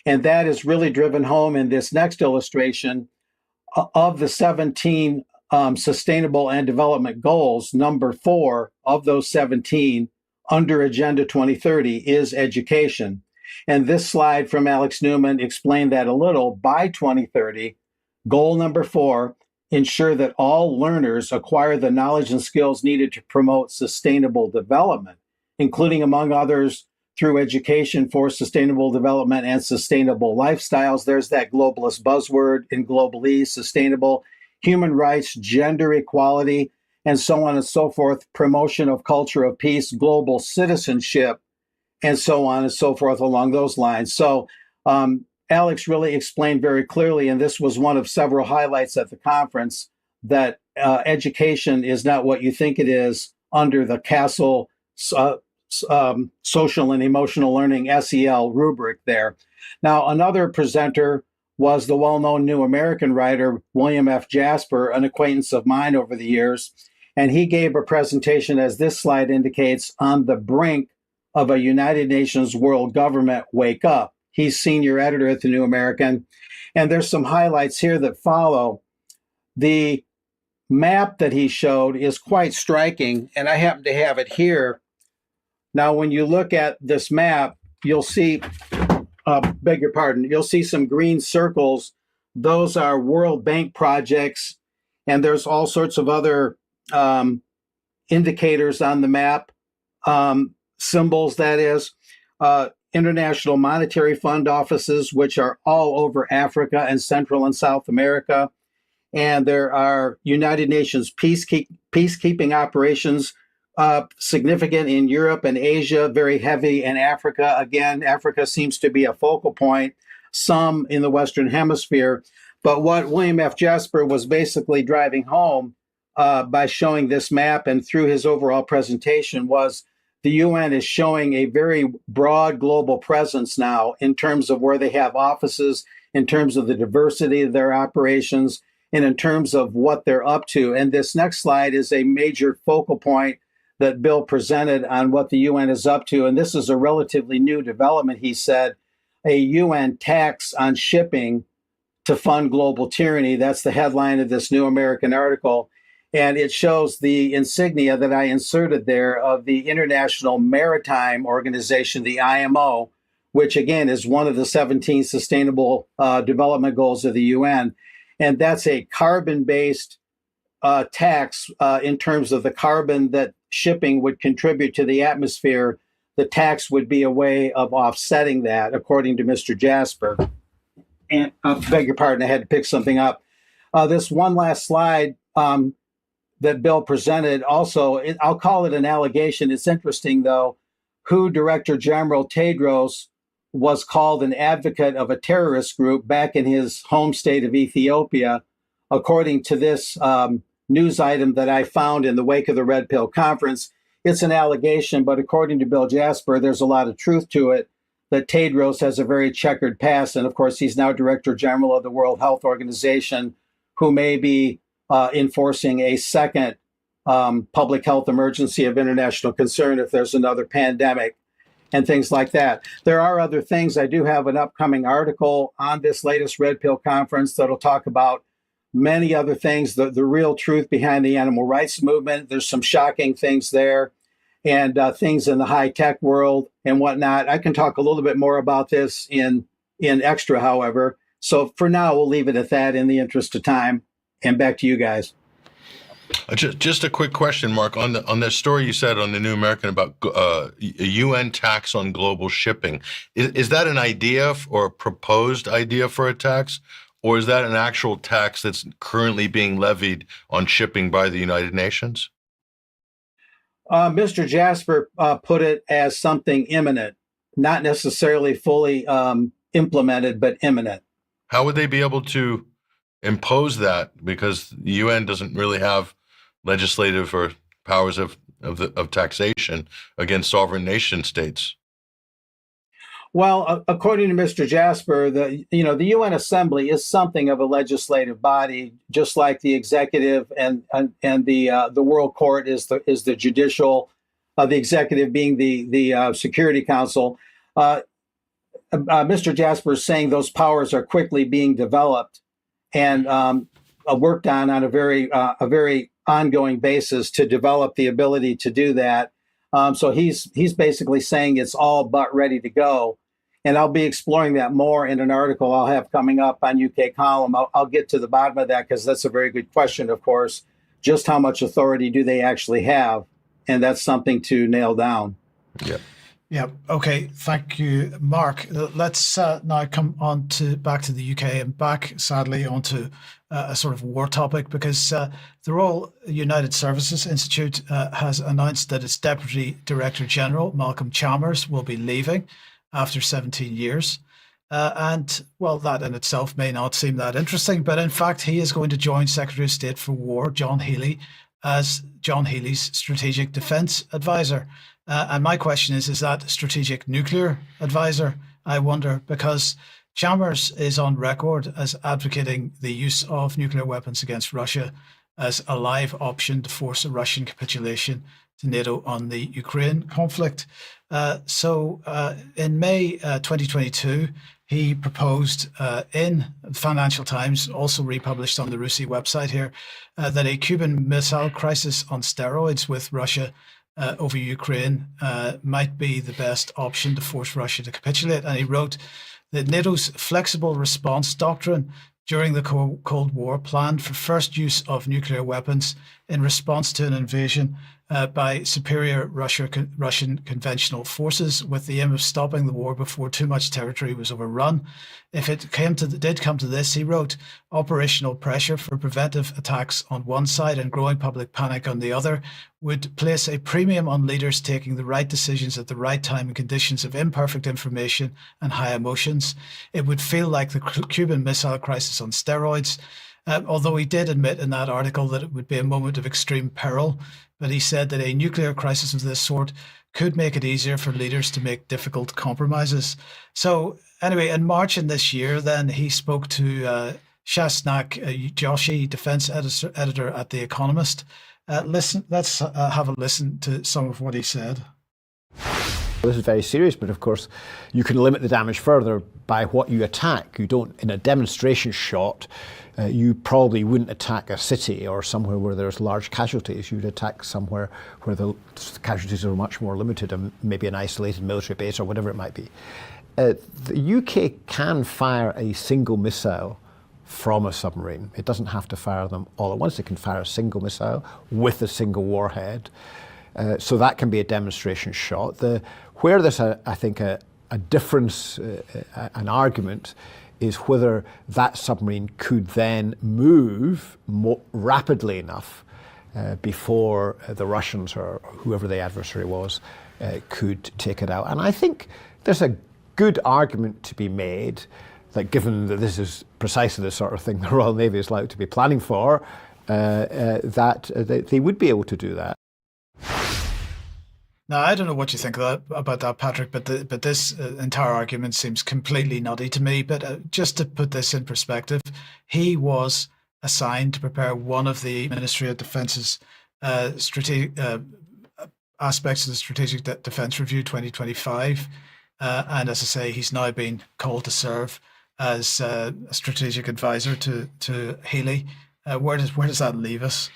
And that is really driven home in this next illustration. Of the 17 sustainable and development goals, number 4 of those 17 under Agenda 2030 is education. And this slide from Alex Newman explained that a little. By 2030, goal number 4, ensure that all learners acquire the knowledge and skills needed to promote sustainable development, including, among others, through education for sustainable development and sustainable lifestyles. There's that globalist buzzword in globalese, sustainable, human rights, gender equality, and so on and so forth, promotion of culture of peace, global citizenship, and so on and so forth along those lines. So Alex really explained very clearly, and this was one of several highlights at the conference, that education is not what you think it is under the CASEL social and emotional learning SEL rubric there. Now, another presenter was the well-known New American writer, William F. Jasper, an acquaintance of mine over the years. And he gave a presentation, as this slide indicates, on the brink of a United Nations world government wake up. He's senior editor at the New American. And there's some highlights here that follow. The map that he showed is quite striking, and I happen to have it here. Now, when you look at this map, you'll see, beg your pardon, you'll see some green circles. Those are World Bank projects, and there's all sorts of other indicators on the map, symbols, that is, International Monetary Fund offices, which are all over Africa and Central and South America. And there are United Nations peacekeeping operations, significant in Europe and Asia, very heavy in Africa. Again, Africa seems to be a focal point, some in the Western Hemisphere. But what William F. Jasper was basically driving home by showing this map and through his overall presentation was the UN is showing a very broad global presence now in terms of where they have offices, in terms of the diversity of their operations, and in terms of what they're up to. And this next slide is a major focal point that Bill presented on what the UN is up to. And this is a relatively new development, he said, a UN tax on shipping to fund global tyranny. That's the headline of this New American article. And it shows the insignia that I inserted there of the International Maritime Organization, the IMO, which again is one of the 17 Sustainable Development Goals of the UN. And that's a carbon-based tax in terms of the carbon that shipping would contribute to the atmosphere. The tax would be a way of offsetting that, according to Mr. Jasper. And beg your pardon, I had to pick something up. This one last slide that Bill presented also, I'll call it an allegation. It's interesting, though, WHO Director General Tedros was called an advocate of a terrorist group back in his home state of Ethiopia, according to this news item that I found in the wake of the Red Pill Conference. It's an allegation, but according to Bill Jasper, there's a lot of truth to it, that Tedros has a very checkered past. And of course, he's now Director General of the World Health Organization, who may be enforcing a second public health emergency of international concern if there's another pandemic and things like that. There are other things. I do have an upcoming article on this latest Red Pill Conference that'll talk about many other things, the real truth behind the animal rights movement. There's some shocking things there, and things in the high-tech world and whatnot. I can talk a little bit more about this in extra, however. So for now, we'll leave it at that in the interest of time. And back to you guys. Just a quick question, Mark, on the story you said on the New American about a UN tax on global shipping. Is that an idea or a proposed idea for a tax, or is that an actual tax that's currently being levied on shipping by the United Nations? Mr. Jasper put it as something imminent, not necessarily fully implemented, but imminent. How would they be able to impose that, because the UN doesn't really have legislative or powers of taxation against sovereign nation states? Well, according to Mr. Jasper, the UN Assembly is something of a legislative body, just like the executive and the World Court is the judicial, the executive being the Security Council. Mr. Jasper is saying those powers are quickly being developed and worked on a very ongoing basis to develop the ability to do that. So he's basically saying it's all but ready to go. And I'll be exploring that more in an article I'll have coming up on UK Column. I'll get to the bottom of that because that's a very good question, of course. Just how much authority do they actually have? And that's something to nail down. Yeah. Yeah. Okay. Thank you, Mark. Let's now come on to back to the UK and back, sadly, onto a sort of war topic because the Royal United Services Institute has announced that its Deputy Director General, Malcolm Chalmers, will be leaving after 17 years. And, well, that in itself may not seem that interesting, but in fact, he is going to join Secretary of State for War, John Healey, as John Healey's Strategic Defence Advisor. And my question is that Strategic Nuclear Advisor, I wonder, because Chalmers is on record as advocating the use of nuclear weapons against Russia as a live option to force a Russian capitulation to NATO on the Ukraine conflict. So in May 2022, he proposed in Financial Times, also republished on the RUSI website here, that a Cuban Missile Crisis on steroids with Russia over Ukraine might be the best option to force Russia to capitulate. And he wrote that NATO's flexible response doctrine during the Cold War planned for first use of nuclear weapons in response to an invasion by superior Russian conventional forces with the aim of stopping the war before too much territory was overrun. If it did come to this, he wrote, operational pressure for preventive attacks on one side and growing public panic on the other would place a premium on leaders taking the right decisions at the right time in conditions of imperfect information and high emotions. It would feel like the Cuban Missile Crisis on steroids, although he did admit in that article that it would be a moment of extreme peril. But he said that a nuclear crisis of this sort could make it easier for leaders to make difficult compromises. So anyway, in March in this year, then he spoke to Shasnak Joshi, defense editor at The Economist. Let's have a listen to some of what he said. This is very serious, but of course you can limit the damage further by what you attack. You don't, in a demonstration shot, you probably wouldn't attack a city or somewhere where there's large casualties. You'd attack somewhere where the casualties are much more limited, and maybe an isolated military base or whatever it might be. The UK can fire a single missile from a submarine. It doesn't have to fire them all at once. It can fire a single missile with a single warhead. So that can be a demonstration shot. Where there's, I think, a difference, an argument, is whether that submarine could then move more rapidly enough before the Russians or whoever the adversary was could take it out. And I think there's a good argument to be made that given that this is precisely the sort of thing the Royal Navy is likely to be planning for, that they would be able to do that. Now, I don't know what you think about that, Patrick, but this entire argument seems completely nutty to me. But just to put this in perspective, he was assigned to prepare one of the Ministry of Defence's strategic aspects of the Strategic Defence Review 2025. And as I say, he's now been called to serve as a strategic advisor to Healey. Where does that leave us?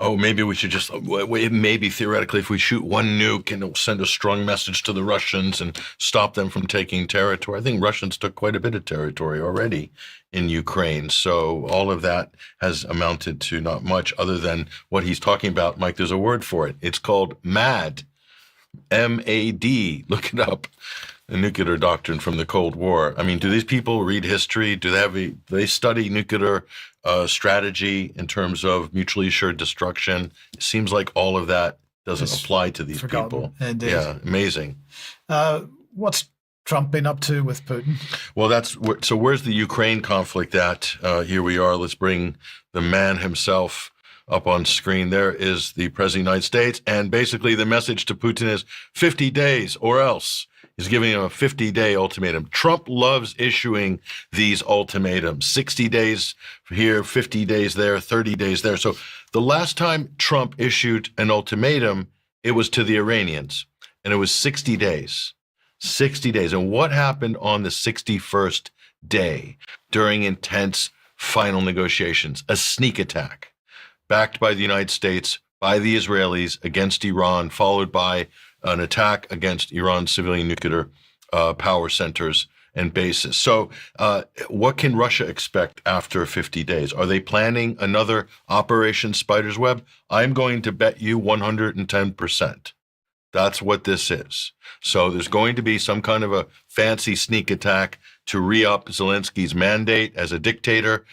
Oh, maybe we should just, maybe theoretically, if we shoot one nuke and it'll send a strong message to the Russians and stop them from taking territory. I think Russians took quite a bit of territory already in Ukraine. So all of that has amounted to not much other than what he's talking about. Mike, there's a word for it. It's called MAD, M-A-D. Look it up. The nuclear doctrine from the Cold War. I mean, do these people read history? Do they study nuclear strategy in terms of mutually assured destruction? It seems like all of that doesn't apply to these people. Indeed. Yeah, amazing. What's Trump been up to with Putin? Well, so where's the Ukraine conflict at? Here we are. Let's bring the man himself up on screen. There is the President of the United States. And basically the message to Putin is 50 days or else. He's giving him a 50-day ultimatum. Trump loves issuing these ultimatums. 60 days here, 50 days there, 30 days there. So the last time Trump issued an ultimatum, it was to the Iranians, and it was 60 days. 60 days. And what happened on the 61st day during intense final negotiations? A sneak attack backed by the United States, by the Israelis against Iran, followed by an attack against Iran's civilian nuclear power centers and bases. So what can Russia expect after 50 days? Are they planning another Operation Spider's Web? I'm going to bet you 110%. That's what this is. So there's going to be some kind of a fancy sneak attack to re-up Zelensky's mandate as a dictator,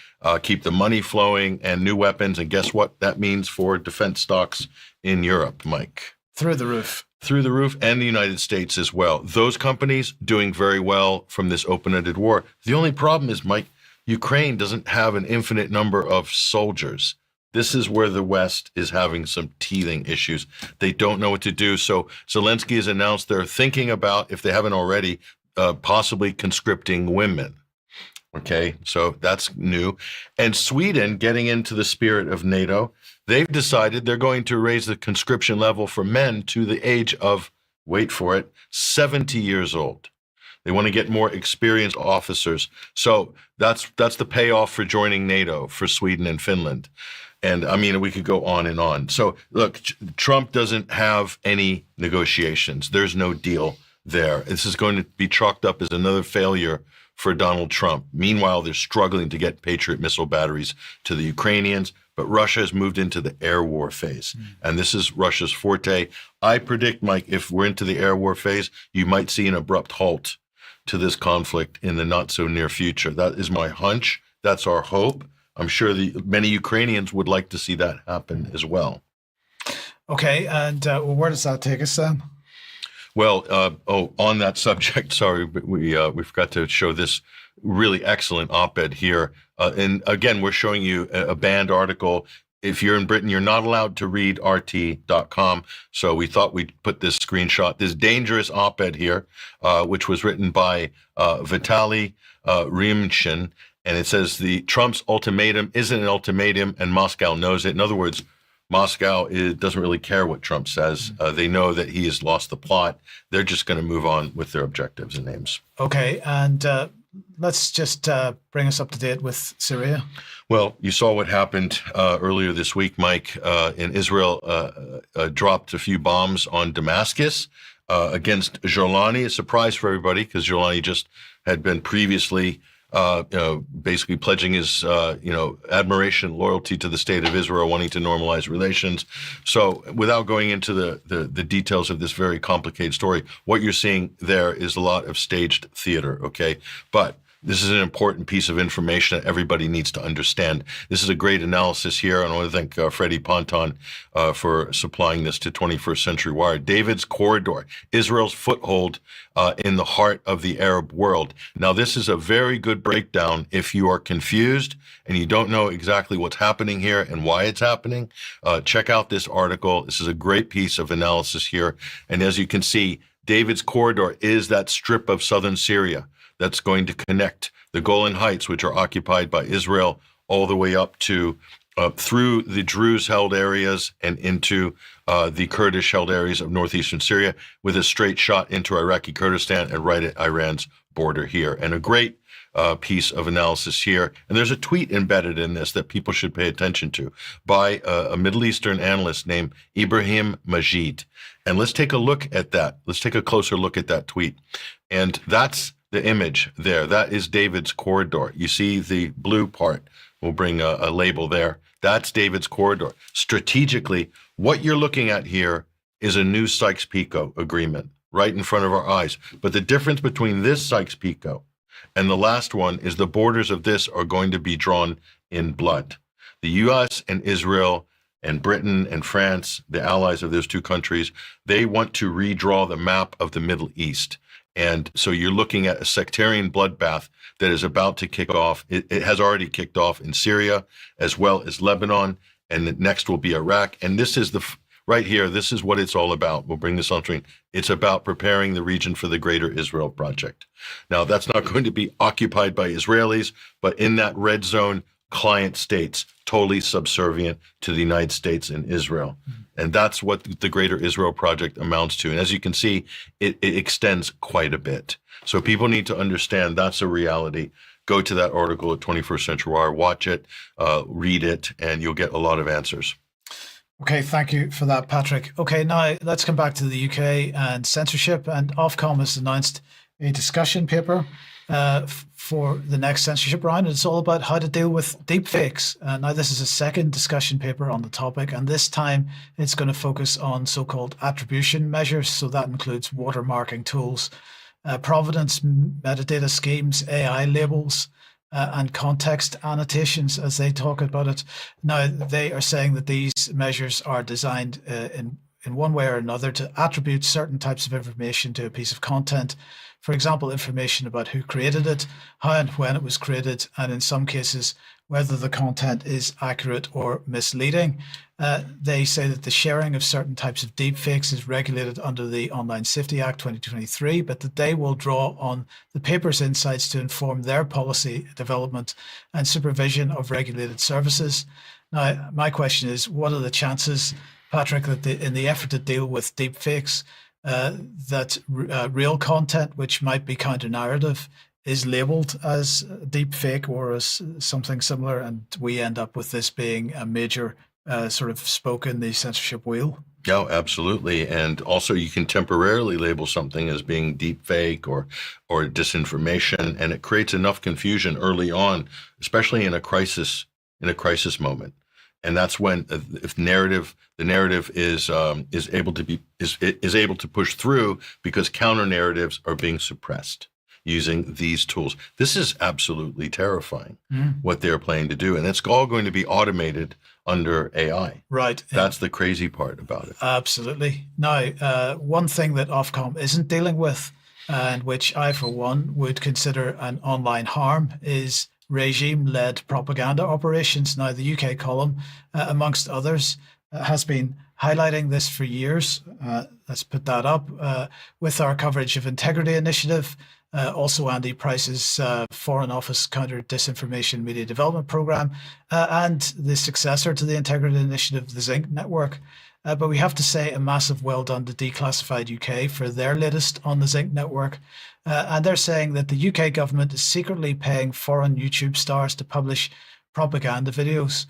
keep the money flowing and new weapons. And guess what that means for defense stocks in Europe, Mike? Through the roof. Through the roof, and the United States as well. Those companies doing very well from this open-ended war. The only problem is, Mike, Ukraine doesn't have an infinite number of soldiers. This is where the West is having some teething issues. They don't know what to do. So Zelensky has announced they're thinking about, if they haven't already, possibly conscripting women. Okay, so that's new. And Sweden, getting into the spirit of NATO, they've decided they're going to raise the conscription level for men to the age of, wait for it, 70 years old. They want to get more experienced officers. So that's the payoff for joining NATO for Sweden and Finland. And I mean, we could go on and on. So look, Trump doesn't have any negotiations. There's no deal there. This is going to be chalked up as another failure for Donald Trump. Meanwhile, they're struggling to get Patriot missile batteries to the Ukrainians, but Russia has moved into the air war phase. And this is Russia's forte. I predict, Mike, if we're into the air war phase, you might see an abrupt halt to this conflict in the not so near future. That is my hunch. That's our hope. I'm sure many Ukrainians would like to see that happen as well. Okay, and where does that take us, Sam? Well, on that subject, sorry, but we forgot to show this really excellent op-ed here. And again, we're showing you a banned article. If you're in Britain, you're not allowed to read RT.com. So we thought we'd put this screenshot, this dangerous op-ed here, which was written by Vitaly Rimshin. And it says Trump's ultimatum isn't an ultimatum, and Moscow knows it. In other words, Moscow doesn't really care what Trump says. They know that he has lost the plot. They're just going to move on with their objectives and aims. Okay, and let's just bring us up to date with Syria. Well, you saw what happened earlier this week, Mike. In Israel, dropped a few bombs on Damascus against Jolani. A surprise for everybody because Jolani just had been previously basically pledging his, admiration, loyalty to the state of Israel, wanting to normalize relations. So without going into the details of this very complicated story, what you're seeing there is a lot of staged theater, okay? But this is an important piece of information that everybody needs to understand. This is a great analysis here, and I want to thank Freddie Ponton for supplying this to 21st Century Wire. David's Corridor, Israel's foothold in the heart of the Arab world. Now, this is a very good breakdown if you are confused and you don't know exactly what's happening here and why it's happening. Check out this article. This is a great piece of analysis here. And as you can see, David's Corridor is that strip of southern Syria that's going to connect the Golan Heights, which are occupied by Israel, all the way up to through the Druze-held areas and into the Kurdish-held areas of northeastern Syria, with a straight shot into Iraqi Kurdistan and right at Iran's border here. And a great piece of analysis here. And there's a tweet embedded in this that people should pay attention to by a Middle Eastern analyst named Ibrahim Majid. And let's take a look at that. Let's take a closer look at that tweet. And that's the image there. That is David's Corridor. You see the blue part. We'll bring a label there. That's David's Corridor. Strategically, what you're looking at here is a new Sykes-Picot agreement right in front of our eyes. But the difference between this Sykes-Picot and the last one is the borders of this are going to be drawn in blood. The U.S. and Israel and Britain and France, the allies of those two countries, they want to redraw the map of the Middle East. And so you're looking at a sectarian bloodbath that is about to kick off. It has already kicked off in Syria as well as Lebanon, and the next will be Iraq. And this is right here, this is what it's all about. We'll bring this on screen. It's about preparing the region for the Greater Israel Project. Now, that's not going to be occupied by Israelis, but in that red zone, client states, totally subservient to the United States and Israel. And that's what the Greater Israel Project amounts to. And as you can see, it extends quite a bit. So people need to understand that's a reality. Go to that article at 21st Century Wire, watch it, read it, and you'll get a lot of answers. Okay, thank you for that, Patrick. Okay, now let's come back to the UK and censorship. And Ofcom has announced a discussion paper for the next censorship round. It's all about how to deal with deepfakes. Now, this is a second discussion paper on the topic, and this time it's going to focus on so-called attribution measures. So that includes watermarking tools, provenance metadata schemes, AI labels, and context annotations, as they talk about it. Now, they are saying that these measures are designed in one way or another to attribute certain types of information to a piece of content. For example, information about who created it, how and when it was created, and in some cases, whether the content is accurate or misleading. They say that the sharing of certain types of deepfakes is regulated under the Online Safety Act 2023, but that they will draw on the paper's insights to inform their policy development and supervision of regulated services. Now, my question is, what are the chances, Patrick, that in the effort to deal with deepfakes, that real content, which might be counter-narrative, is labeled as deep fake or as something similar, and we end up with this being a major sort of spoke in the censorship wheel? Yeah, absolutely. And also you can temporarily label something as being deep fake or disinformation, and it creates enough confusion early on, especially in a crisis moment. And that's when if the narrative is able to push through, because counter narratives are being suppressed using these tools. This is absolutely terrifying, what they're planning to do. And it's all going to be automated under AI. Right. That's the crazy part about it. Absolutely. Now, one thing that Ofcom isn't dealing with, and which I, for one, would consider an online harm, is regime-led propaganda operations. Now, the UK column, amongst others, has been highlighting this for years. Let's put that up with our coverage of Integrity Initiative, also Andy Price's Foreign Office Counter Disinformation Media Development Program, and the successor to the Integrity Initiative, the Zinc Network. But we have to say a massive well done to Declassified UK for their latest on the Zinc Network. And they're saying that the UK government is secretly paying foreign YouTube stars to publish propaganda videos.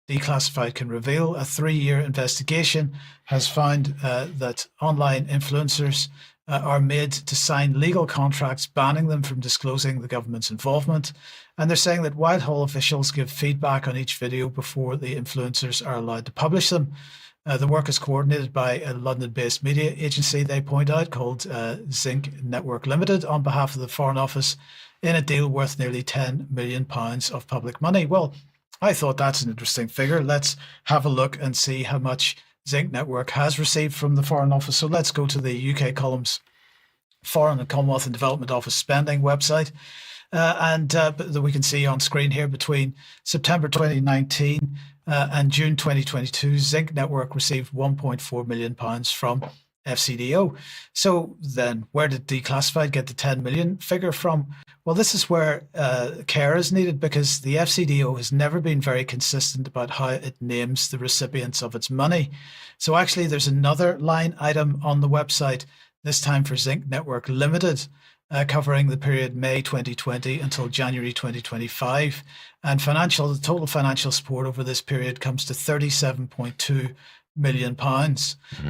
Declassified can reveal a 3-year investigation has found that online influencers are made to sign legal contracts banning them from disclosing the government's involvement. And they're saying that Whitehall officials give feedback on each video before the influencers are allowed to publish them. The work is coordinated by a London-based media agency, they point out, called Zinc Network Limited, on behalf of the Foreign Office, in a deal worth nearly £10 million of public money. Well, I thought that's an interesting figure. Let's have a look and see how much Zinc Network has received from the Foreign Office. So let's go to the UK column's Foreign and Commonwealth and Development Office spending website. And we can see on screen here, between September 2019 and June 2022, Zinc Network received £1.4 million from FCDO. So then where did Declassified get the 10 million figure from? Well, this is where care is needed, because the FCDO has never been very consistent about how it names the recipients of its money. So actually there's another line item on the website, this time for Zinc Network Limited, covering the period May 2020 until January 2025. And the total financial support over this period comes to £37.2 million.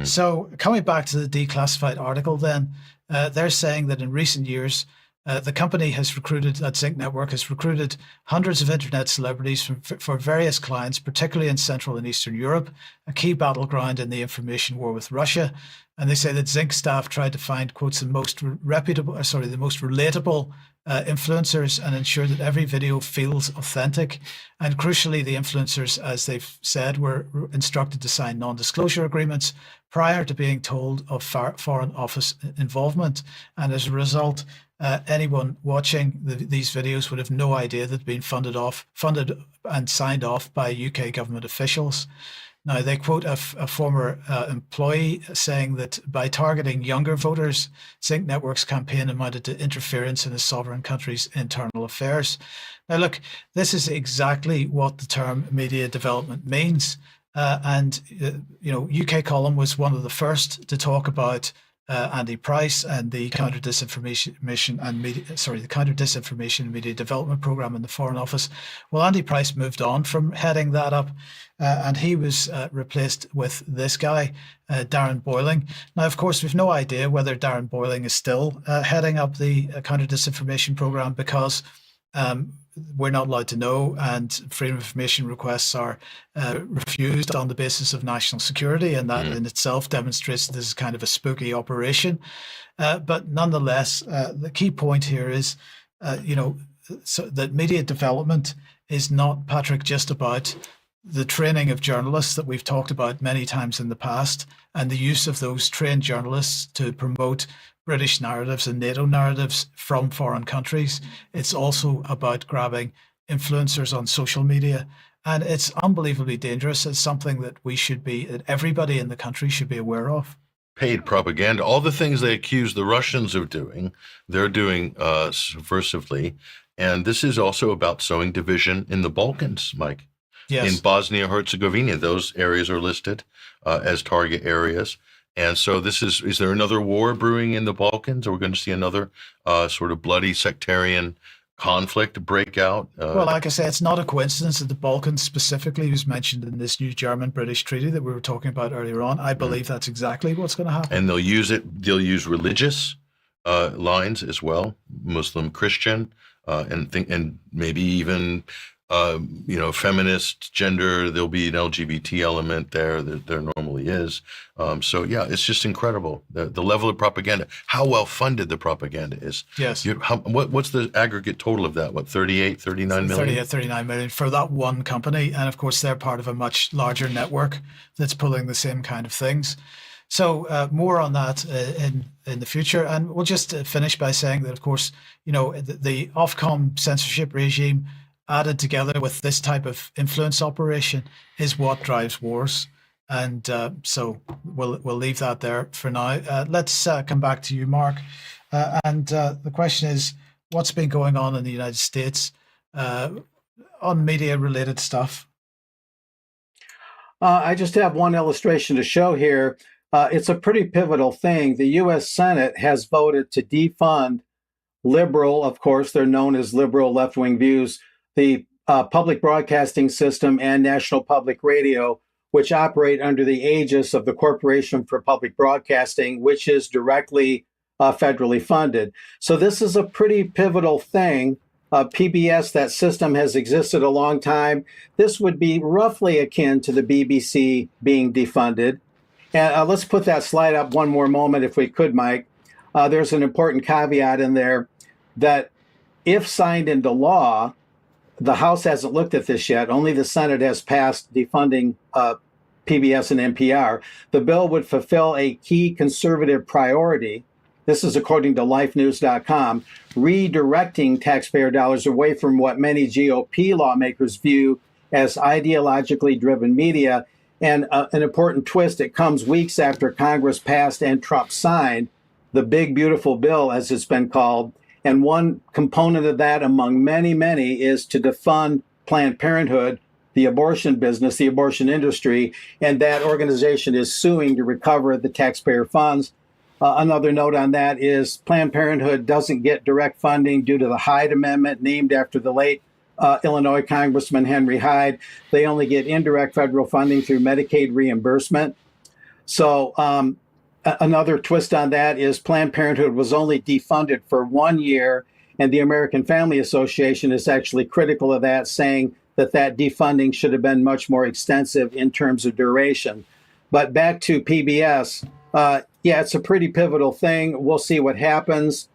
So coming back to the Declassified article then, they're saying that in recent years, the company has recruited, at Zinc Network, has recruited hundreds of internet celebrities for various clients, particularly in Central and Eastern Europe, a key battleground in the information war with Russia. And they say that Zinc staff tried to find, quotes, the most relatable influencers and ensure that every video feels authentic. And crucially, the influencers, as they've said, were instructed to sign non-disclosure agreements prior to being told of Foreign Office involvement. And as a result, anyone watching these videos would have no idea that they'd been funded and signed off by UK government officials. Now, they quote a former employee saying that by targeting younger voters, Zinc Network's campaign amounted to interference in a sovereign country's internal affairs. Now, look, this is exactly what the term media development means. UK Column was one of the first to talk about Andy Price and the Counter Disinformation and Media Development Program in the Foreign Office. Well, Andy Price moved on from heading that up, and he was replaced with this guy, Darren Boyling. Now, of course, we've no idea whether Darren Boyling is still heading up the Counter Disinformation Program, because we're not allowed to know, and freedom of information requests are refused on the basis of national security, and that in itself demonstrates that this is kind of a spooky operation. But nonetheless, the key point here is, so that media development is not, Patrick, just about the training of journalists that we've talked about many times in the past, and the use of those trained journalists to promote British narratives and NATO narratives from foreign countries. It's also about grabbing influencers on social media. And it's unbelievably dangerous. It's something that that everybody in the country should be aware of. Paid propaganda, all the things they accuse the Russians of doing, they're doing subversively. And this is also about sowing division in the Balkans, Mike. Yes. In Bosnia-Herzegovina, those areas are listed as target areas. And so is there another war brewing in the Balkans? Are we going to see another sort of bloody sectarian conflict break out? Well, like I say, it's not a coincidence that the Balkans specifically was mentioned in this new German-British treaty that we were talking about earlier on. I believe that's exactly what's going to happen. And they'll use religious lines as well, Muslim, Christian, and maybe even feminist, gender. There'll be an LGBT element there that there normally is. So yeah, it's just incredible the level of propaganda, how well funded the propaganda is. Yes. What's the aggregate total of that? 39 million? 39 million for that one company, and of course they're part of a much larger network that's pulling the same kind of things. So more on that in the future, and we'll just finish by saying that, of course, the Ofcom censorship regime, added together with this type of influence operation, is what drives wars. And so we'll leave that there for now. Let's come back to you, Mark. And the question is, what's been going on in the United States on media-related stuff? I just have one illustration to show here. It's a pretty pivotal thing. The U.S. Senate has voted to defund liberal, of course, they're known as liberal left-wing views, the public broadcasting system and National Public Radio, which operate under the aegis of the Corporation for Public Broadcasting, which is directly federally funded. So this is a pretty pivotal thing. PBS, that system has existed a long time. This would be roughly akin to the BBC being defunded. And let's put that slide up one more moment, if we could, Mike. There's an important caveat in there that if signed into law, the House hasn't looked at this yet. Only the Senate has passed defunding PBS and NPR. The bill would fulfill a key conservative priority. This is according to lifenews.com, redirecting taxpayer dollars away from what many GOP lawmakers view as ideologically driven media. And an important twist, it comes weeks after Congress passed and Trump signed the big, beautiful bill, as it's been called. And one component of that, among many, many, is to defund Planned Parenthood, the abortion business, the abortion industry, and that organization is suing to recover the taxpayer funds. Another note on that is Planned Parenthood doesn't get direct funding due to the Hyde Amendment, named after the late Illinois Congressman Henry Hyde. They only get indirect federal funding through Medicaid reimbursement. So another twist on that is Planned Parenthood was only defunded for 1 year, and the American Family Association is actually critical of that, saying that defunding should have been much more extensive in terms of duration. But back to PBS, it's a pretty pivotal thing. We'll see what happens.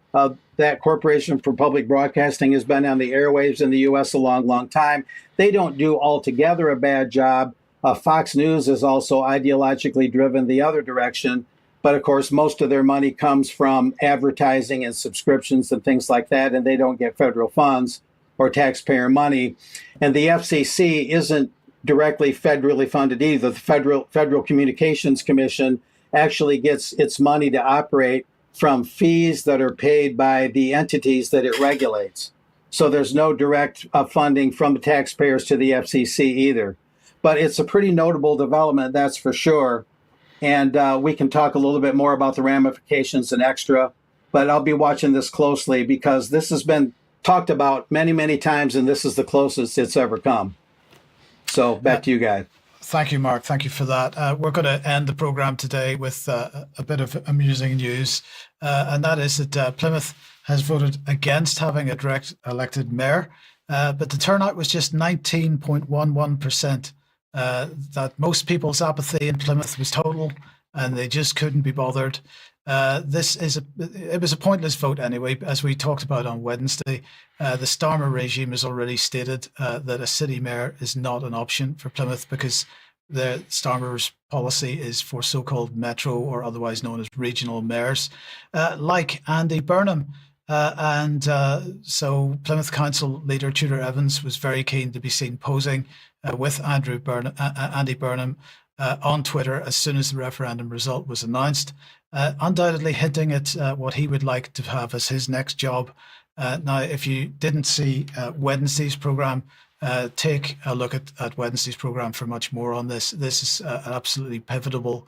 That Corporation for Public Broadcasting has been on the airwaves in the U.S. a long, long time. They don't do altogether a bad job. Fox News is also ideologically driven the other direction. But of course, most of their money comes from advertising and subscriptions and things like that, and they don't get federal funds or taxpayer money. And the FCC isn't directly federally funded either. The Federal Communications Commission actually gets its money to operate from fees that are paid by the entities that it regulates. So there's no direct funding from the taxpayers to the FCC either. But it's a pretty notable development, that's for sure. and we can talk a little bit more about the ramifications in extra. But I'll be watching this closely because this has been talked about many, many times, and this is the closest it's ever come. So back to you guys. Thank you, Mark. Thank you for that. We're going to end the program today with a bit of amusing news, and that is that Plymouth has voted against having a direct elected mayor, but the turnout was just 19.11%. That most people's apathy in Plymouth was total, and they just couldn't be bothered. It was a pointless vote anyway, as we talked about on Wednesday. The Starmer regime has already stated that a city mayor is not an option for Plymouth because the Starmer's policy is for so-called metro or otherwise known as regional mayors, like Andy Burnham. So Plymouth Council leader Tudor Evans was very keen to be seen posing with Andy Burnham on Twitter as soon as the referendum result was announced, undoubtedly hinting at what he would like to have as his next job. Now, if you didn't see Wednesday's programme, take a look at Wednesday's programme for much more on this. This is an absolutely pivotal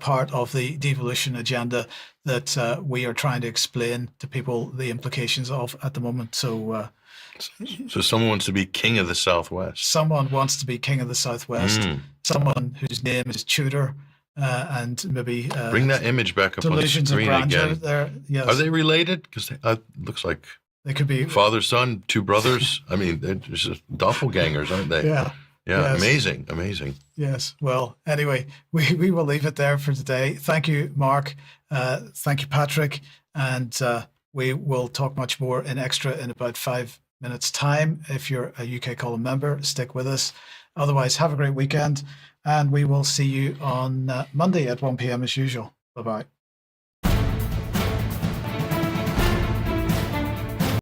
part of the devolution agenda that we are trying to explain to people the implications of at the moment. So someone wants to be king of the Southwest. Someone wants to be king of the Southwest. Someone whose name is Tudor, and maybe bring that image back up on the delusions of screen grandeur again. there. Yes. Are they related? Because looks like They could be father, son, two brothers. I mean, they're just doppelgangers, aren't they? Yeah. Yeah, Yes. amazing. Yes. Well, anyway, we will leave it there for today. Thank you, Mark. Thank you, Patrick. And we will talk much more in extra in about 5 minutes' time. If you're a UK Column member, stick with us. Otherwise, have a great weekend. And we will see you on Monday at 1 p.m. as usual. Bye-bye.